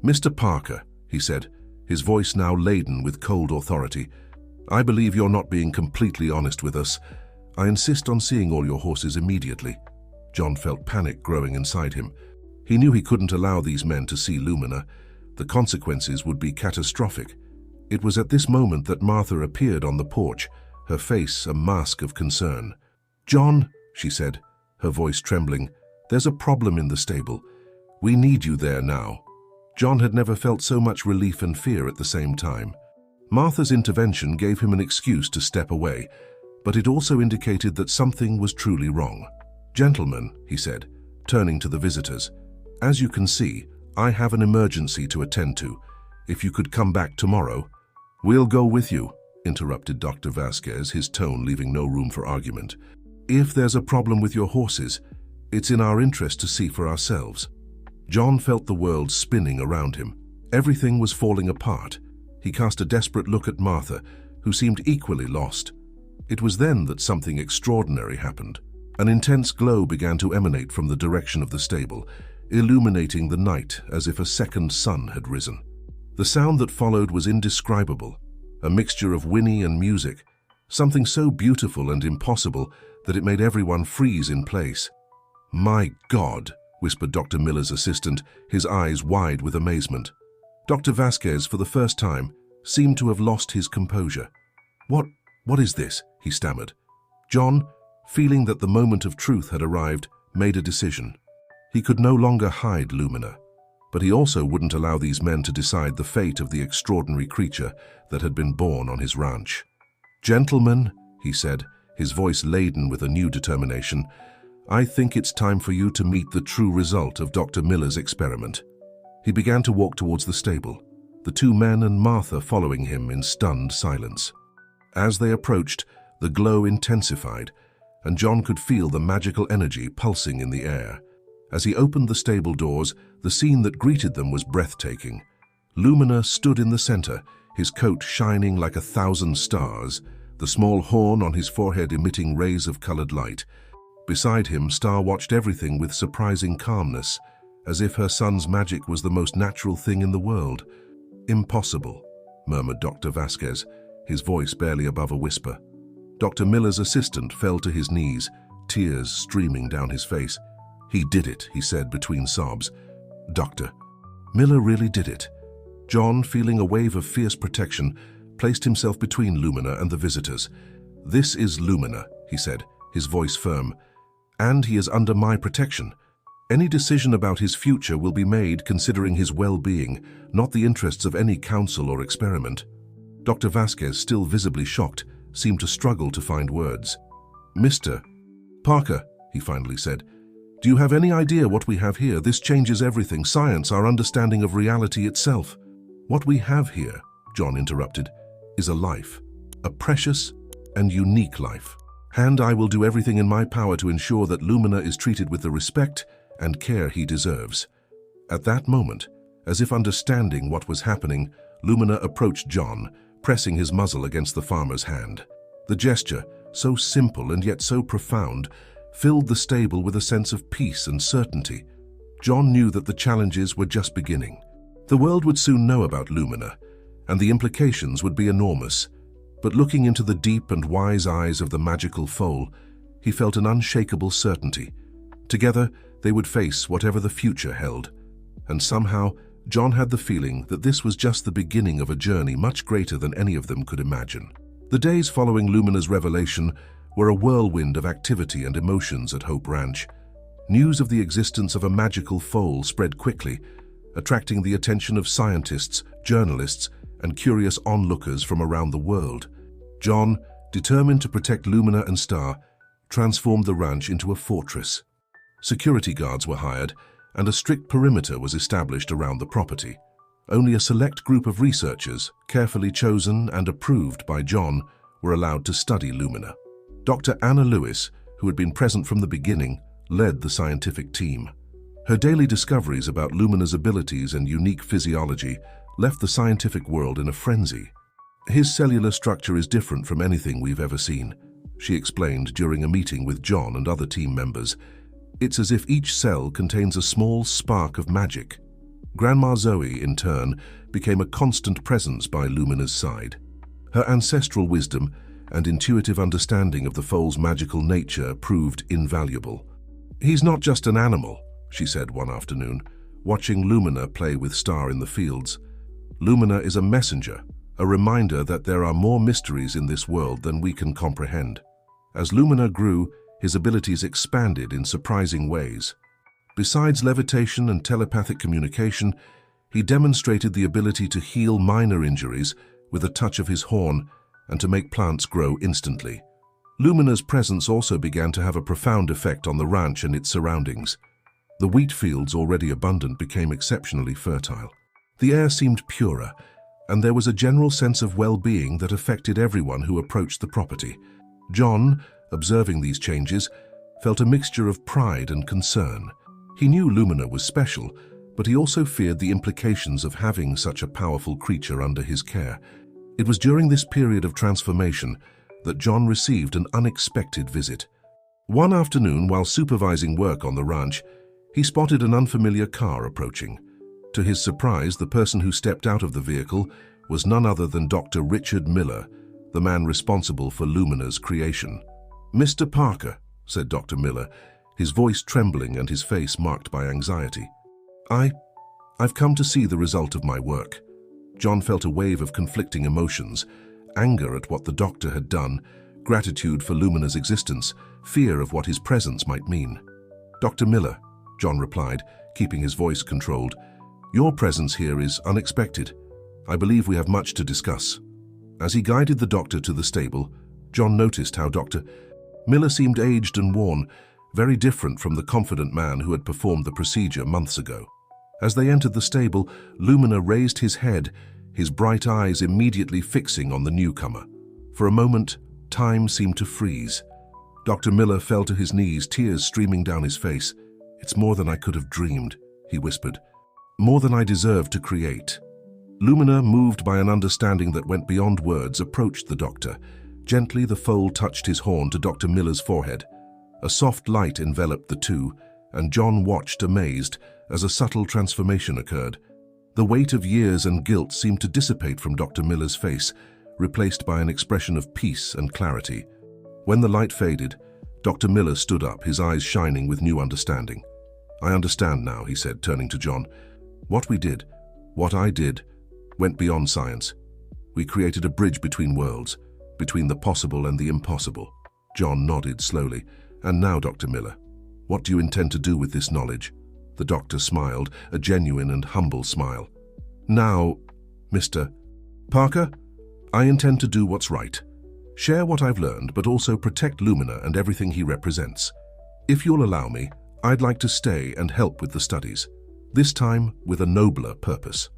"Mr. Parker," he said, his voice now laden with cold authority, "I believe you're not being completely honest with us. I insist on seeing all your horses immediately." John felt panic growing inside him. He knew he couldn't allow these men to see Lumina. The consequences would be catastrophic. It was at this moment that Martha appeared on the porch, her face a mask of concern. "John," she said, her voice trembling, "there's a problem in the stable. We need you there now." John had never felt so much relief and fear at the same time. Martha's intervention gave him an excuse to step away, but it also indicated that something was truly wrong. "Gentlemen," he said, turning to the visitors, "as you can see, I have an emergency to attend to. If you could come back tomorrow—" "We'll go with you," interrupted Dr. Vasquez, his tone leaving no room for argument. "If there's a problem with your horses, it's in our interest to see for ourselves." John felt the world spinning around him. Everything was falling apart. He cast a desperate look at Martha, who seemed equally lost. It was then that something extraordinary happened. An intense glow began to emanate from the direction of the stable, illuminating the night as if a second sun had risen. The sound that followed was indescribable, a mixture of whinny and music, something so beautiful and impossible that it made everyone freeze in place. "My God!" whispered Dr. Miller's assistant, his eyes wide with amazement. Dr. Vasquez, for the first time, seemed to have lost his composure. What is this?" he stammered. John, feeling that the moment of truth had arrived, made a decision. He could no longer hide Lumina, but he also wouldn't allow these men to decide the fate of the extraordinary creature that had been born on his ranch. "Gentlemen," he said, his voice laden with a new determination, "I think it's time for you to meet the true result of Dr. Miller's experiment." He began to walk towards the stable, the two men and Martha following him in stunned silence. As they approached, the glow intensified, and John could feel the magical energy pulsing in the air. As he opened the stable doors, the scene that greeted them was breathtaking. Lumina stood in the center, his coat shining like 1,000 stars, the small horn on his forehead emitting rays of colored light. Beside him, Star watched everything with surprising calmness, as if her son's magic was the most natural thing in the world. "Impossible," murmured Dr. Vasquez, his voice barely above a whisper. Dr. Miller's assistant fell to his knees, tears streaming down his face. "He did it," he said between sobs. "Dr. Miller really did it." John, feeling a wave of fierce protection, placed himself between Lumina and the visitors. "This is Lumina," he said, his voice firm, "and he is under my protection. Any decision about his future will be made considering his well-being, not the interests of any council or experiment. Dr. Vasquez, still visibly shocked, seemed to struggle to find words. "Mr. Parker," he finally said, "do you have any idea what we have here? This changes everything. Science, our understanding of reality itself." "What we have here," John interrupted, "is a life, a precious and unique life. And I will do everything in my power to ensure that Lumina is treated with the respect and care he deserves." At that moment, as if understanding what was happening, Lumina approached John, pressing his muzzle against the farmer's hand. The gesture, so simple and yet so profound, filled the stable with a sense of peace and certainty. John knew that the challenges were just beginning. The world would soon know about Lumina, and the implications would be enormous. But looking into the deep and wise eyes of the magical foal, he felt an unshakable certainty. Together, they would face whatever the future held. And somehow, John had the feeling that this was just the beginning of a journey much greater than any of them could imagine. The days following Lumina's revelation were a whirlwind of activity and emotions at Hope Ranch. News of the existence of a magical foal spread quickly, attracting the attention of scientists, journalists, and curious onlookers from around the world. John, determined to protect Lumina and Star, transformed the ranch into a fortress. Security guards were hired, and a strict perimeter was established around the property. Only a select group of researchers, carefully chosen and approved by John, were allowed to study Lumina. Dr. Anna Lewis, who had been present from the beginning, led the scientific team. Her daily discoveries about Lumina's abilities and unique physiology left the scientific world in a frenzy. "His cellular structure is different from anything we've ever seen," she explained during a meeting with John and other team members. "It's as if each cell contains a small spark of magic." Grandma Zoe, in turn, became a constant presence by Lumina's side. Her ancestral wisdom and intuitive understanding of the foal's magical nature proved invaluable. "He's not just an animal," she said one afternoon, watching Lumina play with Star in the fields. "Lumina is a messenger, a reminder that there are more mysteries in this world than we can comprehend." As Lumina grew, his abilities expanded in surprising ways. Besides levitation and telepathic communication, he demonstrated the ability to heal minor injuries with a touch of his horn and to make plants grow instantly. Lumina's presence also began to have a profound effect on the ranch and its surroundings. The wheat fields, already abundant, became exceptionally fertile. The air seemed purer, and there was a general sense of well-being that affected everyone who approached the property. John, observing these changes, felt a mixture of pride and concern. He knew Lumina was special, but he also feared the implications of having such a powerful creature under his care. It was during this period of transformation that John received an unexpected visit. One afternoon, while supervising work on the ranch, he spotted an unfamiliar car approaching. To his surprise, the person who stepped out of the vehicle was none other than Dr. Richard Miller, the man responsible for Lumina's creation. "Mr. Parker," said Dr. Miller, his voice trembling and his face marked by anxiety. I've come to see the result of my work." John felt a wave of conflicting emotions: anger at what the doctor had done, gratitude for Lumina's existence, fear of what his presence might mean. "Dr. Miller," John replied, keeping his voice controlled, "your presence here is unexpected. I believe we have much to discuss." As he guided the doctor to the stable, John noticed how Dr. Miller seemed aged and worn, very different from the confident man who had performed the procedure months ago. As they entered the stable, Lumina raised his head, his bright eyes immediately fixing on the newcomer. For a moment, time seemed to freeze. Dr. Miller fell to his knees, tears streaming down his face. "It's more than I could have dreamed," he whispered. "More than I deserve to create." Lumina, moved by an understanding that went beyond words, approached the doctor. Gently, the foal touched his horn to Dr. Miller's forehead. A soft light enveloped the two, and John watched amazed as a subtle transformation occurred. The weight of years and guilt seemed to dissipate from Dr. Miller's face, replaced by an expression of peace and clarity. When the light faded, Dr. Miller stood up, his eyes shining with new understanding. "I understand now," he said, turning to John. What I did, went beyond science. We created a bridge between worlds, between the possible and the impossible." John nodded slowly. "And now, Dr. Miller, what do you intend to do with this knowledge?" The doctor smiled, a genuine and humble smile. "Now, Mr. Parker, I intend to do what's right. Share what I've learned, but also protect Lumina and everything he represents. If you'll allow me, I'd like to stay and help with the studies, this time with a nobler purpose."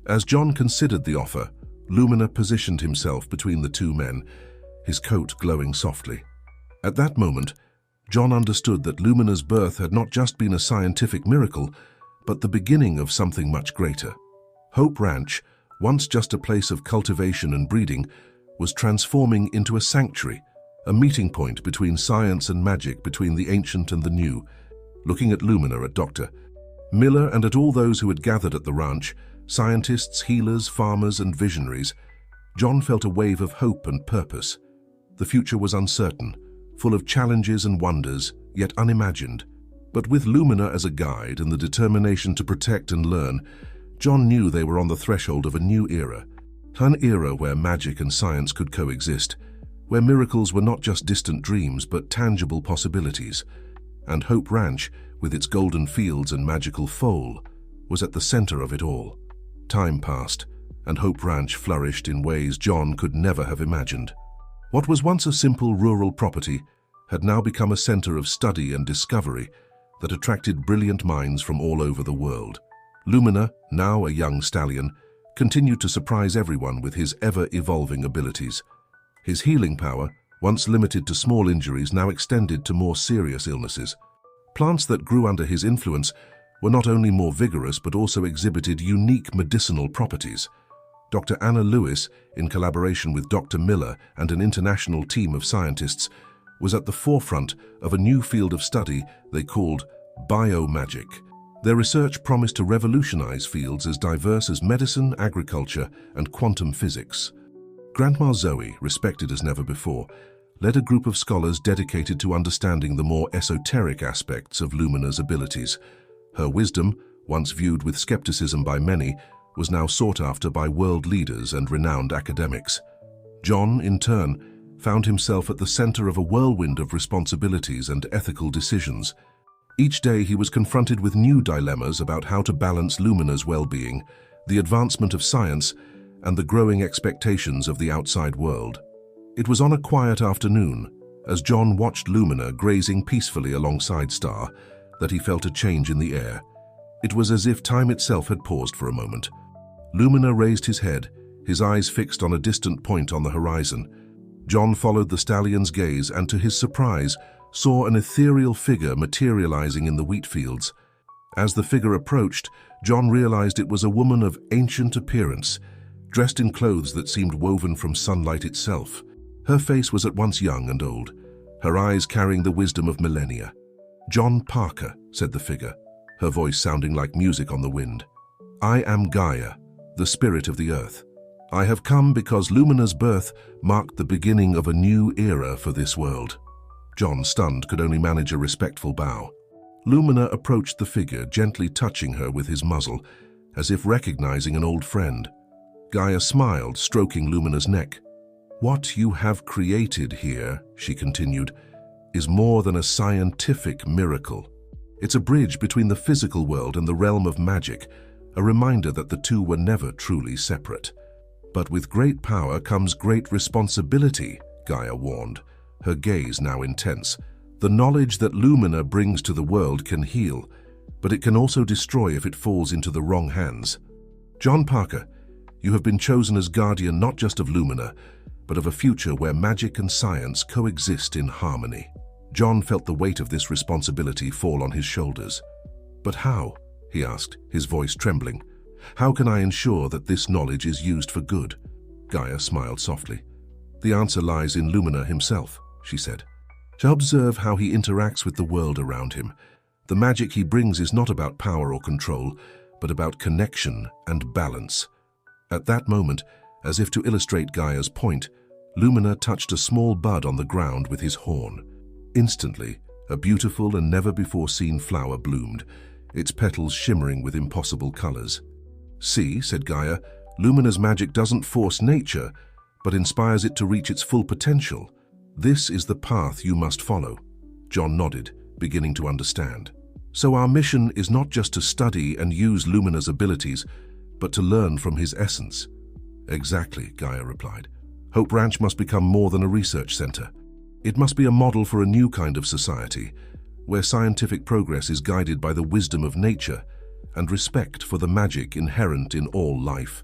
As John considered the offer, Lumina positioned himself between the two men, his coat glowing softly. At that moment, John understood that Lumina's birth had not just been a scientific miracle, but the beginning of something much greater. Hope Ranch, once just a place of cultivation and breeding, was transforming into a sanctuary, a meeting point between science and magic, between the ancient and the new. Looking at Lumina, at Dr. Miller, and at all those who had gathered at the ranch, scientists, healers, farmers, and visionaries, John felt a wave of hope and purpose. The future was uncertain, full of challenges and wonders, yet unimagined. But with Lumina as a guide and the determination to protect and learn, John knew they were on the threshold of a new era. An era where magic and science could coexist, where miracles were not just distant dreams but tangible possibilities. And Hope Ranch, with its golden fields and magical foal, was at the center of it all. Time passed, and Hope Ranch flourished in ways John could never have imagined. What was once a simple rural property had now become a center of study and discovery that attracted brilliant minds from all over the world. Lumina, now a young stallion, continued to surprise everyone with his ever-evolving abilities. His healing power, once limited to small injuries, now extended to more serious illnesses. Plants that grew under his influence were not only more vigorous but also exhibited unique medicinal properties. Dr. Anna Lewis, in collaboration with Dr. Miller and an international team of scientists, was at the forefront of a new field of study they called biomagic. Their research promised to revolutionize fields as diverse as medicine, agriculture, and quantum physics. Grandma Zoe, respected as never before, led a group of scholars dedicated to understanding the more esoteric aspects of Lumina's abilities. Her wisdom, once viewed with skepticism by many, was now sought after by world leaders and renowned academics. John, in turn, found himself at the center of a whirlwind of responsibilities and ethical decisions. Each day he was confronted with new dilemmas about how to balance Lumina's well-being, the advancement of science, and the growing expectations of the outside world. It was on a quiet afternoon, as John watched Lumina grazing peacefully alongside Star, that he felt a change in the air. It was as if time itself had paused for a moment. Lumina raised his head, his eyes fixed on a distant point on the horizon. John followed the stallion's gaze and, to his surprise, saw an ethereal figure materializing in the wheat fields. As the figure approached, John realized it was a woman of ancient appearance, dressed in clothes that seemed woven from sunlight itself. Her face was at once young and old, her eyes carrying the wisdom of millennia. "John Parker," said the figure, her voice sounding like music on the wind. "I am Gaia, the spirit of the earth. I have come because Lumina's birth marked the beginning of a new era for this world." John, stunned, could only manage a respectful bow. Lumina approached the figure, gently touching her with his muzzle, as if recognizing an old friend. Gaia smiled, stroking Lumina's neck. "What you have created here," she continued, "is more than a scientific miracle. It's a bridge between the physical world and the realm of magic, a reminder that the two were never truly separate. But with great power comes great responsibility," Gaia warned, her gaze now intense. "The knowledge that Lumina brings to the world can heal, but it can also destroy if it falls into the wrong hands. John Parker, you have been chosen as guardian not just of Lumina, but of a future where magic and science coexist in harmony." John felt the weight of this responsibility fall on his shoulders. "But how?" he asked, his voice trembling. "How can I ensure that this knowledge is used for good?" Gaia smiled softly. "The answer lies in Lumina himself," she said. "To observe how he interacts with the world around him. The magic he brings is not about power or control, but about connection and balance." At that moment, as if to illustrate Gaia's point, Lumina touched a small bud on the ground with his horn. Instantly, a beautiful and never-before-seen flower bloomed, its petals shimmering with impossible colors. "See," said Gaia, "Lumina's magic doesn't force nature, but inspires it to reach its full potential. This is the path you must follow." John nodded, beginning to understand. So our mission is not just to study and use Lumina's abilities, but to learn from his essence. Exactly, Gaia replied. Hope Ranch must become more than a research center. It must be a model for a new kind of society, where scientific progress is guided by the wisdom of nature and respect for the magic inherent in all life.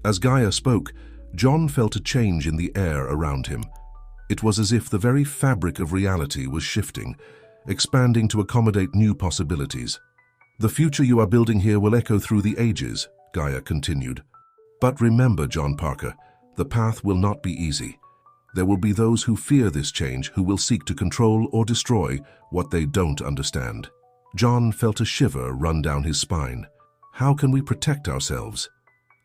As Gaia spoke, John felt a change in the air around him. It was as if the very fabric of reality was shifting, expanding to accommodate new possibilities. The future you are building here will echo through the ages, Gaia continued. But remember, John Parker, the path will not be easy. There will be those who fear this change, who will seek to control or destroy what they don't understand. John felt a shiver run down his spine. How can we protect ourselves?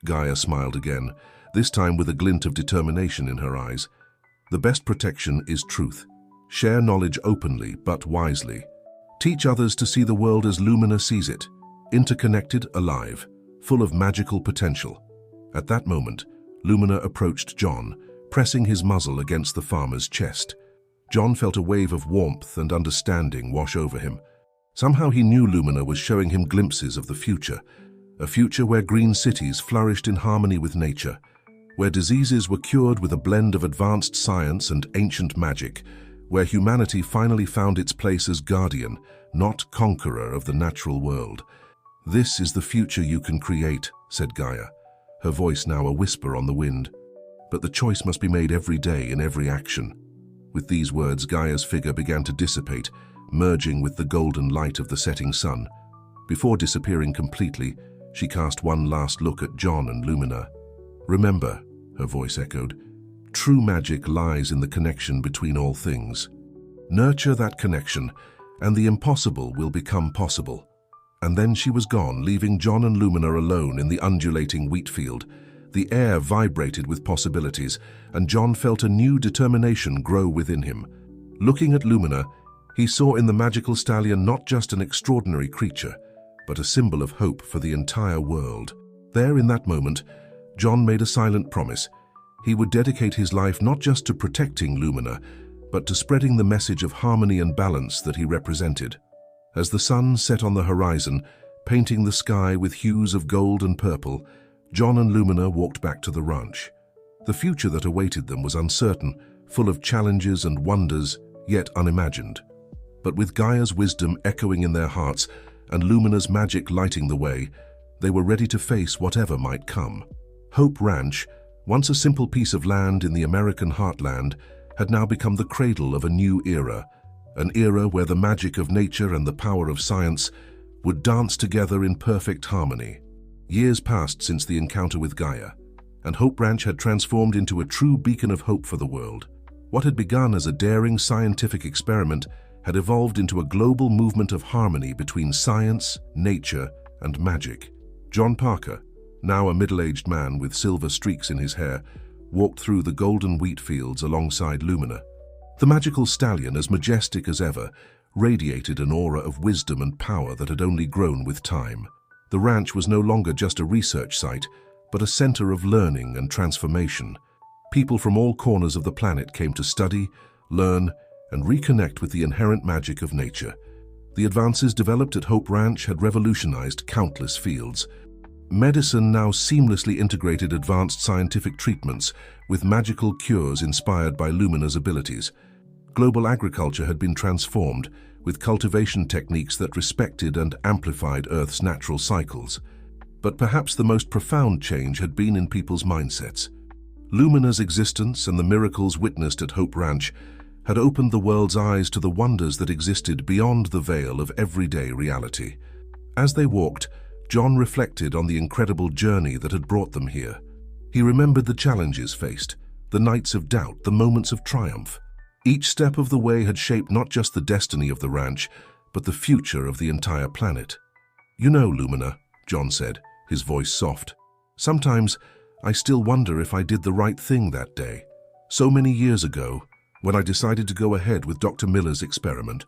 Gaia smiled again, this time with a glint of determination in her eyes. The best protection is truth. Share knowledge openly but wisely. Teach others to see the world as Lumina sees it, interconnected, alive, full of magical potential. At that moment, Lumina approached John, pressing his muzzle against the farmer's chest. John felt a wave of warmth and understanding wash over him. Somehow he knew Lumina was showing him glimpses of the future, a future where green cities flourished in harmony with nature, where diseases were cured with a blend of advanced science and ancient magic, where humanity finally found its place as guardian, not conqueror of the natural world. This is the future you can create, said Gaia, her voice now a whisper on the wind. But the choice must be made every day in every action. With these words, Gaia's figure began to dissipate, merging with the golden light of the setting sun. Before disappearing completely, she cast one last look at John and Lumina. Remember, her voice echoed, true magic lies in the connection between all things. Nurture that connection, and the impossible will become possible. And then she was gone, leaving John and Lumina alone in the undulating wheat field. The air vibrated with possibilities, and John felt a new determination grow within him. Looking at Lumina, he saw in the magical stallion not just an extraordinary creature, but a symbol of hope for the entire world. There, in that moment, John made a silent promise. He would dedicate his life not just to protecting Lumina, but to spreading the message of harmony and balance that he represented. As the sun set on the horizon, painting the sky with hues of gold and purple, John and Lumina walked back to the ranch. The future that awaited them was uncertain, full of challenges and wonders, yet unimagined. But with Gaia's wisdom echoing in their hearts and Lumina's magic lighting the way, they were ready to face whatever might come. Hope Ranch, once a simple piece of land in the American heartland, had now become the cradle of a new era, an era where the magic of nature and the power of science would dance together in perfect harmony. Years passed since the encounter with Gaia, and Hope Ranch had transformed into a true beacon of hope for the world. What had begun as a daring scientific experiment had evolved into a global movement of harmony between science, nature, and magic. John Parker, now a middle-aged man with silver streaks in his hair, walked through the golden wheat fields alongside Lumina. The magical stallion, as majestic as ever, radiated an aura of wisdom and power that had only grown with time. The ranch was no longer just a research site, but a center of learning and transformation. People from all corners of the planet came to study, learn, and reconnect with the inherent magic of nature. The advances developed at Hope Ranch had revolutionized countless fields. Medicine now seamlessly integrated advanced scientific treatments with magical cures inspired by Lumina's abilities. Global agriculture had been transformed with cultivation techniques that respected and amplified Earth's natural cycles. But perhaps the most profound change had been in people's mindsets. Lumina's existence and the miracles witnessed at Hope Ranch had opened the world's eyes to the wonders that existed beyond the veil of everyday reality. As they walked, John reflected on the incredible journey that had brought them here. He remembered the challenges faced, the nights of doubt, the moments of triumph. Each step of the way had shaped not just the destiny of the ranch, but the future of the entire planet. "You know, Lumina," John said, his voice soft, "sometimes I still wonder if I did the right thing that day. So many years ago, when I decided to go ahead with Dr. Miller's experiment."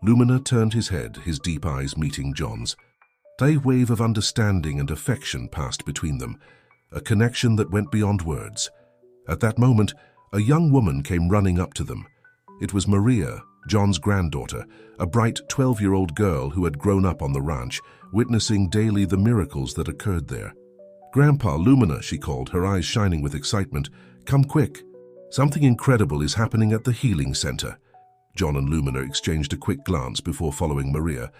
Lumina turned his head, his deep eyes meeting John's. A wave of understanding and affection passed between them, a connection that went beyond words. At that moment, a young woman came running up to them. It was Maria, John's granddaughter, a bright 12-year-old girl who had grown up on the ranch, witnessing daily the miracles that occurred there. "Grandpa, Lumina," she called, her eyes shining with excitement. "Come quick. Something incredible is happening at the healing center." John and Lumina exchanged a quick glance before following Maria.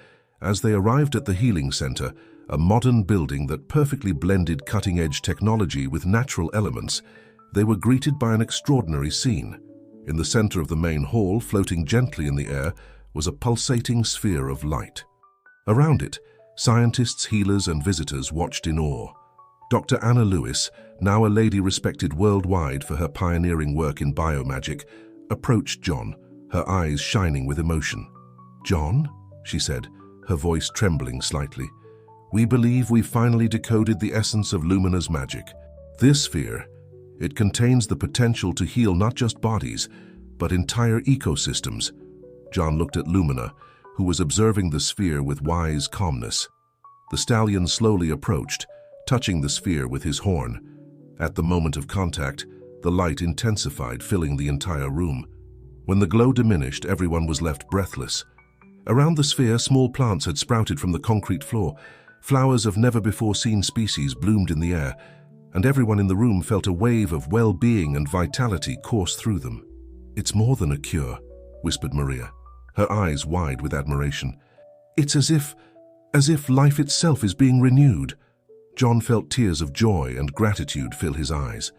As they arrived at the healing center, a modern building that perfectly blended cutting-edge technology with natural elements, they were greeted by an extraordinary scene. In the center of the main hall, floating gently in the air, was a pulsating sphere of light. Around it, scientists, healers, and visitors watched in awe. Dr. Anna Lewis, now a lady respected worldwide for her pioneering work in biomagic, approached John, her eyes shining with emotion. "John," she said, her voice trembling slightly, "we believe we finally decoded the essence of Lumina's magic. This sphere, it contains the potential to heal not just bodies, but entire ecosystems." John looked at Lumina, who was observing the sphere with wise calmness. The stallion slowly approached, touching the sphere with his horn. At the moment of contact, the light intensified, filling the entire room. When the glow diminished, everyone was left breathless. Around the sphere, small plants had sprouted from the concrete floor. Flowers of never-before-seen species bloomed in the air, and everyone in the room felt a wave of well-being and vitality course through them. "It's more than a cure," whispered Maria, her eyes wide with admiration. "It's as if life itself is being renewed." John felt tears of joy and gratitude fill his eyes.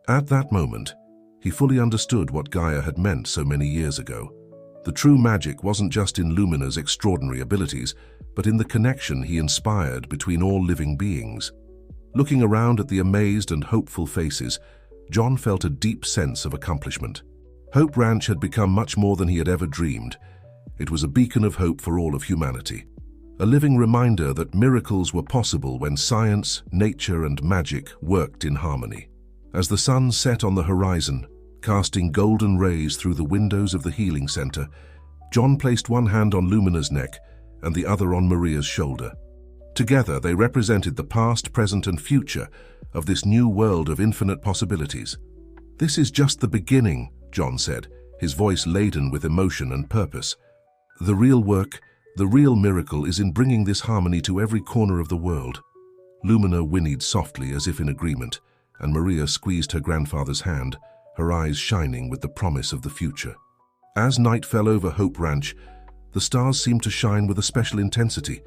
At that moment, he fully understood what Gaia had meant so many years ago. The true magic wasn't just in Lumina's extraordinary abilities, but in the connection he inspired between all living beings. Looking around at the amazed and hopeful faces, John felt a deep sense of accomplishment. Hope Ranch had become much more than he had ever dreamed. It was a beacon of hope for all of humanity. A living reminder that miracles were possible when science, nature, and magic worked in harmony. As the sun set on the horizon, casting golden rays through the windows of the healing center, John placed one hand on Lumina's neck and the other on Maria's shoulder. Together, they represented the past, present, and future of this new world of infinite possibilities. "This is just the beginning," John said, his voice laden with emotion and purpose. "The real work, the real miracle is in bringing this harmony to every corner of the world." Lumina whinnied softly as if in agreement, and Maria squeezed her grandfather's hand, her eyes shining with the promise of the future. As night fell over Hope Ranch, the stars seemed to shine with a special intensity,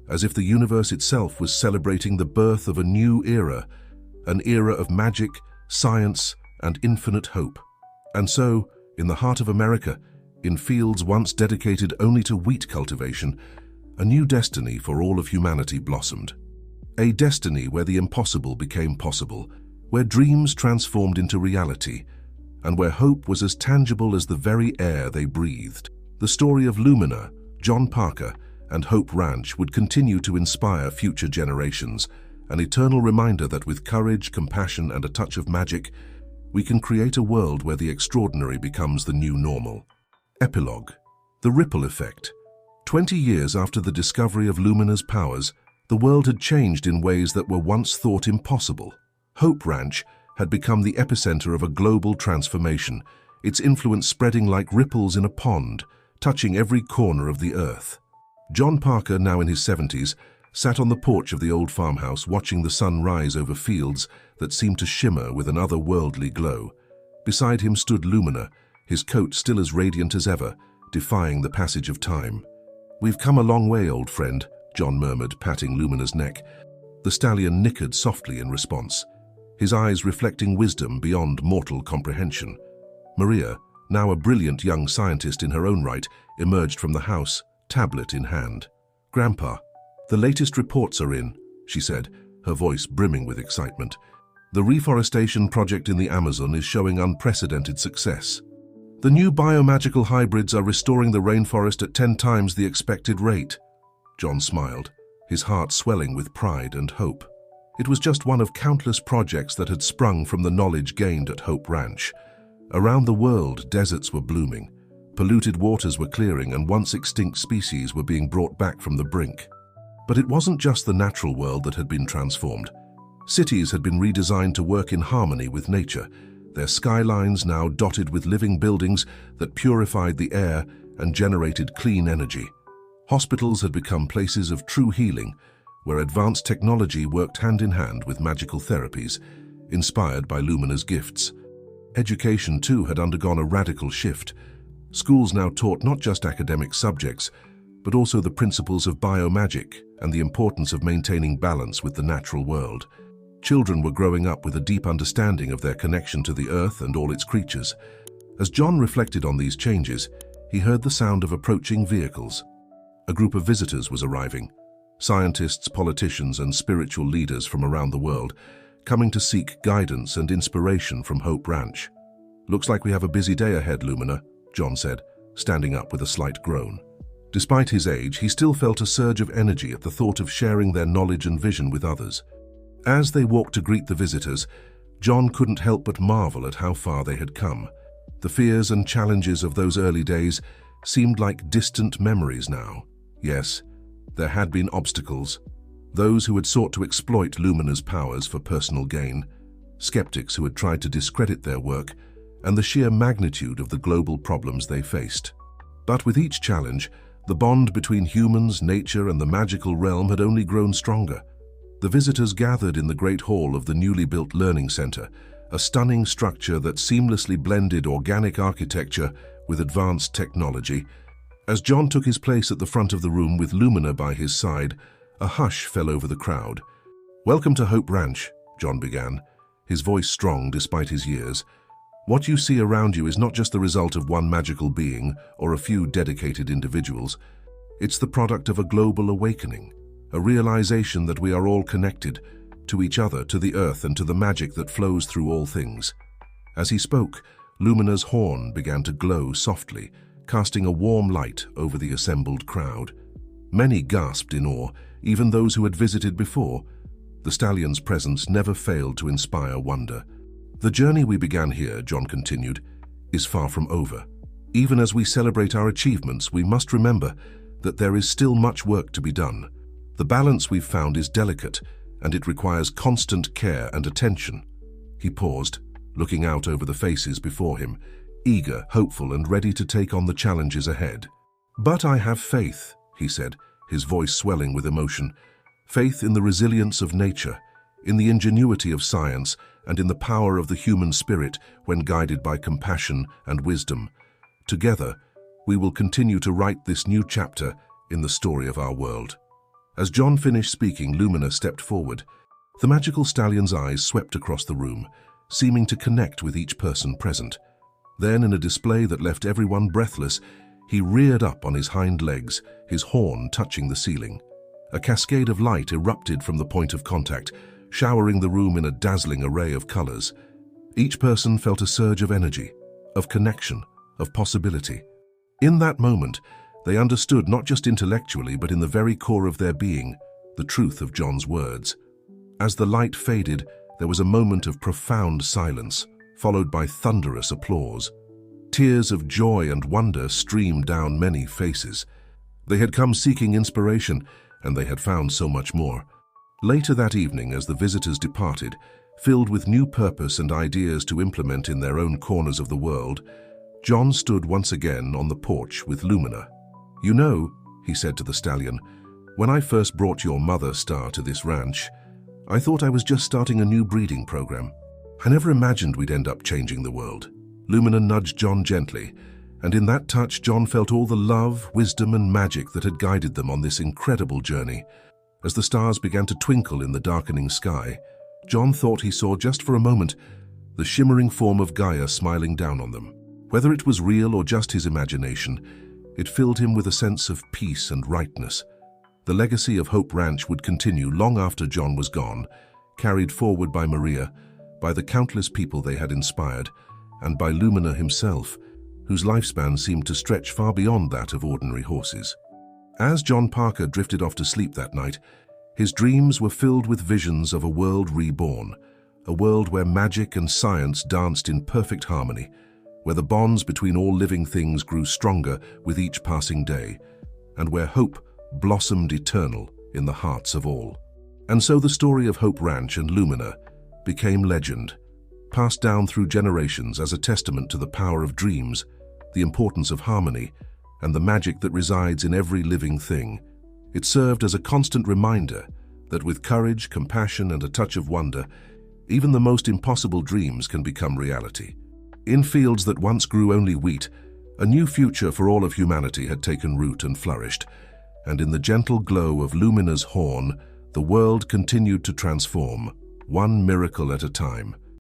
as if the universe itself was celebrating the birth of a new era, an era of magic, science, and infinite hope. And so, in the heart of America, in fields once dedicated only to wheat cultivation, a new destiny for all of humanity blossomed. A destiny where the impossible became possible, where dreams transformed into reality, and where hope was as tangible as the very air they breathed. The story of Lumina, John Parker, and Hope Ranch would continue to inspire future generations, an eternal reminder that with courage, compassion, and a touch of magic, we can create a world where the extraordinary becomes the new normal. Epilogue. The Ripple Effect. 20 years after the discovery of Lumina's powers, the world had changed in ways that were once thought impossible. Hope Ranch had become the epicenter of a global transformation, its influence spreading like ripples in a pond, touching every corner of the earth. John Parker, now in his 70s, sat on the porch of the old farmhouse watching the sun rise over fields that seemed to shimmer with an otherworldly glow. Beside him stood Lumina, his coat still as radiant as ever, defying the passage of time. "We've come a long way, old friend," John murmured, patting Lumina's neck. The stallion nickered softly in response, his eyes reflecting wisdom beyond mortal comprehension. Maria, now a brilliant young scientist in her own right, emerged from the house, tablet in hand. "Grandpa, the latest reports are in," she said, her voice brimming with excitement. "The reforestation project in the Amazon is showing unprecedented success. The new biomagical hybrids are restoring the rainforest at 10 times the expected rate." John smiled, his heart swelling with pride and hope. It was just one of countless projects that had sprung from the knowledge gained at Hope Ranch. Around the world, deserts were blooming, polluted waters were clearing, and once extinct species were being brought back from the brink. But it wasn't just the natural world that had been transformed. Cities had been redesigned to work in harmony with nature, their skylines now dotted with living buildings that purified the air and generated clean energy. Hospitals had become places of true healing, where advanced technology worked hand in hand with magical therapies, inspired by Lumina's gifts. Education, too, had undergone a radical shift. Schools now taught not just academic subjects, but also the principles of biomagic and the importance of maintaining balance with the natural world. Children were growing up with a deep understanding of their connection to the earth and all its creatures. As John reflected on these changes, he heard the sound of approaching vehicles. A group of visitors was arriving, scientists, politicians, and spiritual leaders from around the world, coming to seek guidance and inspiration from Hope Ranch. "Looks like we have a busy day ahead, Lumina," John said, standing up with a slight groan. Despite his age, he still felt a surge of energy at the thought of sharing their knowledge and vision with others. As they walked to greet the visitors, John couldn't help but marvel at how far they had come. The fears and challenges of those early days seemed like distant memories now. Yes, there had been obstacles. Those who had sought to exploit Lumina's powers for personal gain, skeptics who had tried to discredit their work, and the sheer magnitude of the global problems they faced. But with each challenge, the bond between humans, nature, and the magical realm had only grown stronger. The visitors gathered in the Great Hall of the newly built Learning Center, a stunning structure that seamlessly blended organic architecture with advanced technology. As John took his place at the front of the room with Lumina by his side, a hush fell over the crowd. "Welcome to Hope Ranch," John began, his voice strong despite his years. "What you see around you is not just the result of one magical being or a few dedicated individuals. It's the product of a global awakening, a realization that we are all connected to each other, to the earth, and to the magic that flows through all things." As he spoke, Lumina's horn began to glow softly, casting a warm light over the assembled crowd. Many gasped in awe, even those who had visited before. The stallion's presence never failed to inspire wonder. "The journey we began here," John continued, "is far from over. Even as we celebrate our achievements, we must remember that there is still much work to be done. The balance we've found is delicate, and it requires constant care and attention." He paused, looking out over the faces before him, eager, hopeful, and ready to take on the challenges ahead. "But I have faith," he said, his voice swelling with emotion. "Faith in the resilience of nature, in the ingenuity of science, and in the power of the human spirit when guided by compassion and wisdom. Together, we will continue to write this new chapter in the story of our world." As John finished speaking, Lumina stepped forward. The magical stallion's eyes swept across the room, seeming to connect with each person present. Then, in a display that left everyone breathless, he reared up on his hind legs, his horn touching the ceiling. A cascade of light erupted from the point of contact, showering the room in a dazzling array of colors. Each person felt a surge of energy, of connection, of possibility. In that moment, they understood not just intellectually but in the very core of their being, the truth of John's words. As the light faded, there was a moment of profound silence, followed by thunderous applause. Tears of joy and wonder streamed down many faces. They had come seeking inspiration, and they had found so much more. Later that evening, as the visitors departed, filled with new purpose and ideas to implement in their own corners of the world, John stood once again on the porch with Lumina. "You know," he said to the stallion, "when I first brought your mother, Star, to this ranch, I thought I was just starting a new breeding program. I never imagined we'd end up changing the world." Lumina nudged John gently, and in that touch John felt all the love, wisdom, and magic that had guided them on this incredible journey. As the stars began to twinkle in the darkening sky, John thought he saw just for a moment the shimmering form of Gaia smiling down on them. Whether it was real or just his imagination, it filled him with a sense of peace and rightness. The legacy of Hope Ranch would continue long after John was gone, carried forward by Maria, by the countless people they had inspired, and by Lumina himself, whose lifespan seemed to stretch far beyond that of ordinary horses. As John Parker drifted off to sleep that night, his dreams were filled with visions of a world reborn, a world where magic and science danced in perfect harmony, where the bonds between all living things grew stronger with each passing day, and where hope blossomed eternal in the hearts of all. And so the story of Hope Ranch and Lumina became legend, passed down through generations as a testament to the power of dreams, the importance of harmony, and the magic that resides in every living thing. It served as a constant reminder that with courage, compassion, and a touch of wonder, even the most impossible dreams can become reality. In fields that once grew only wheat, a new future for all of humanity had taken root and flourished, and in the gentle glow of Lumina's horn, the world continued to transform, one miracle at a time.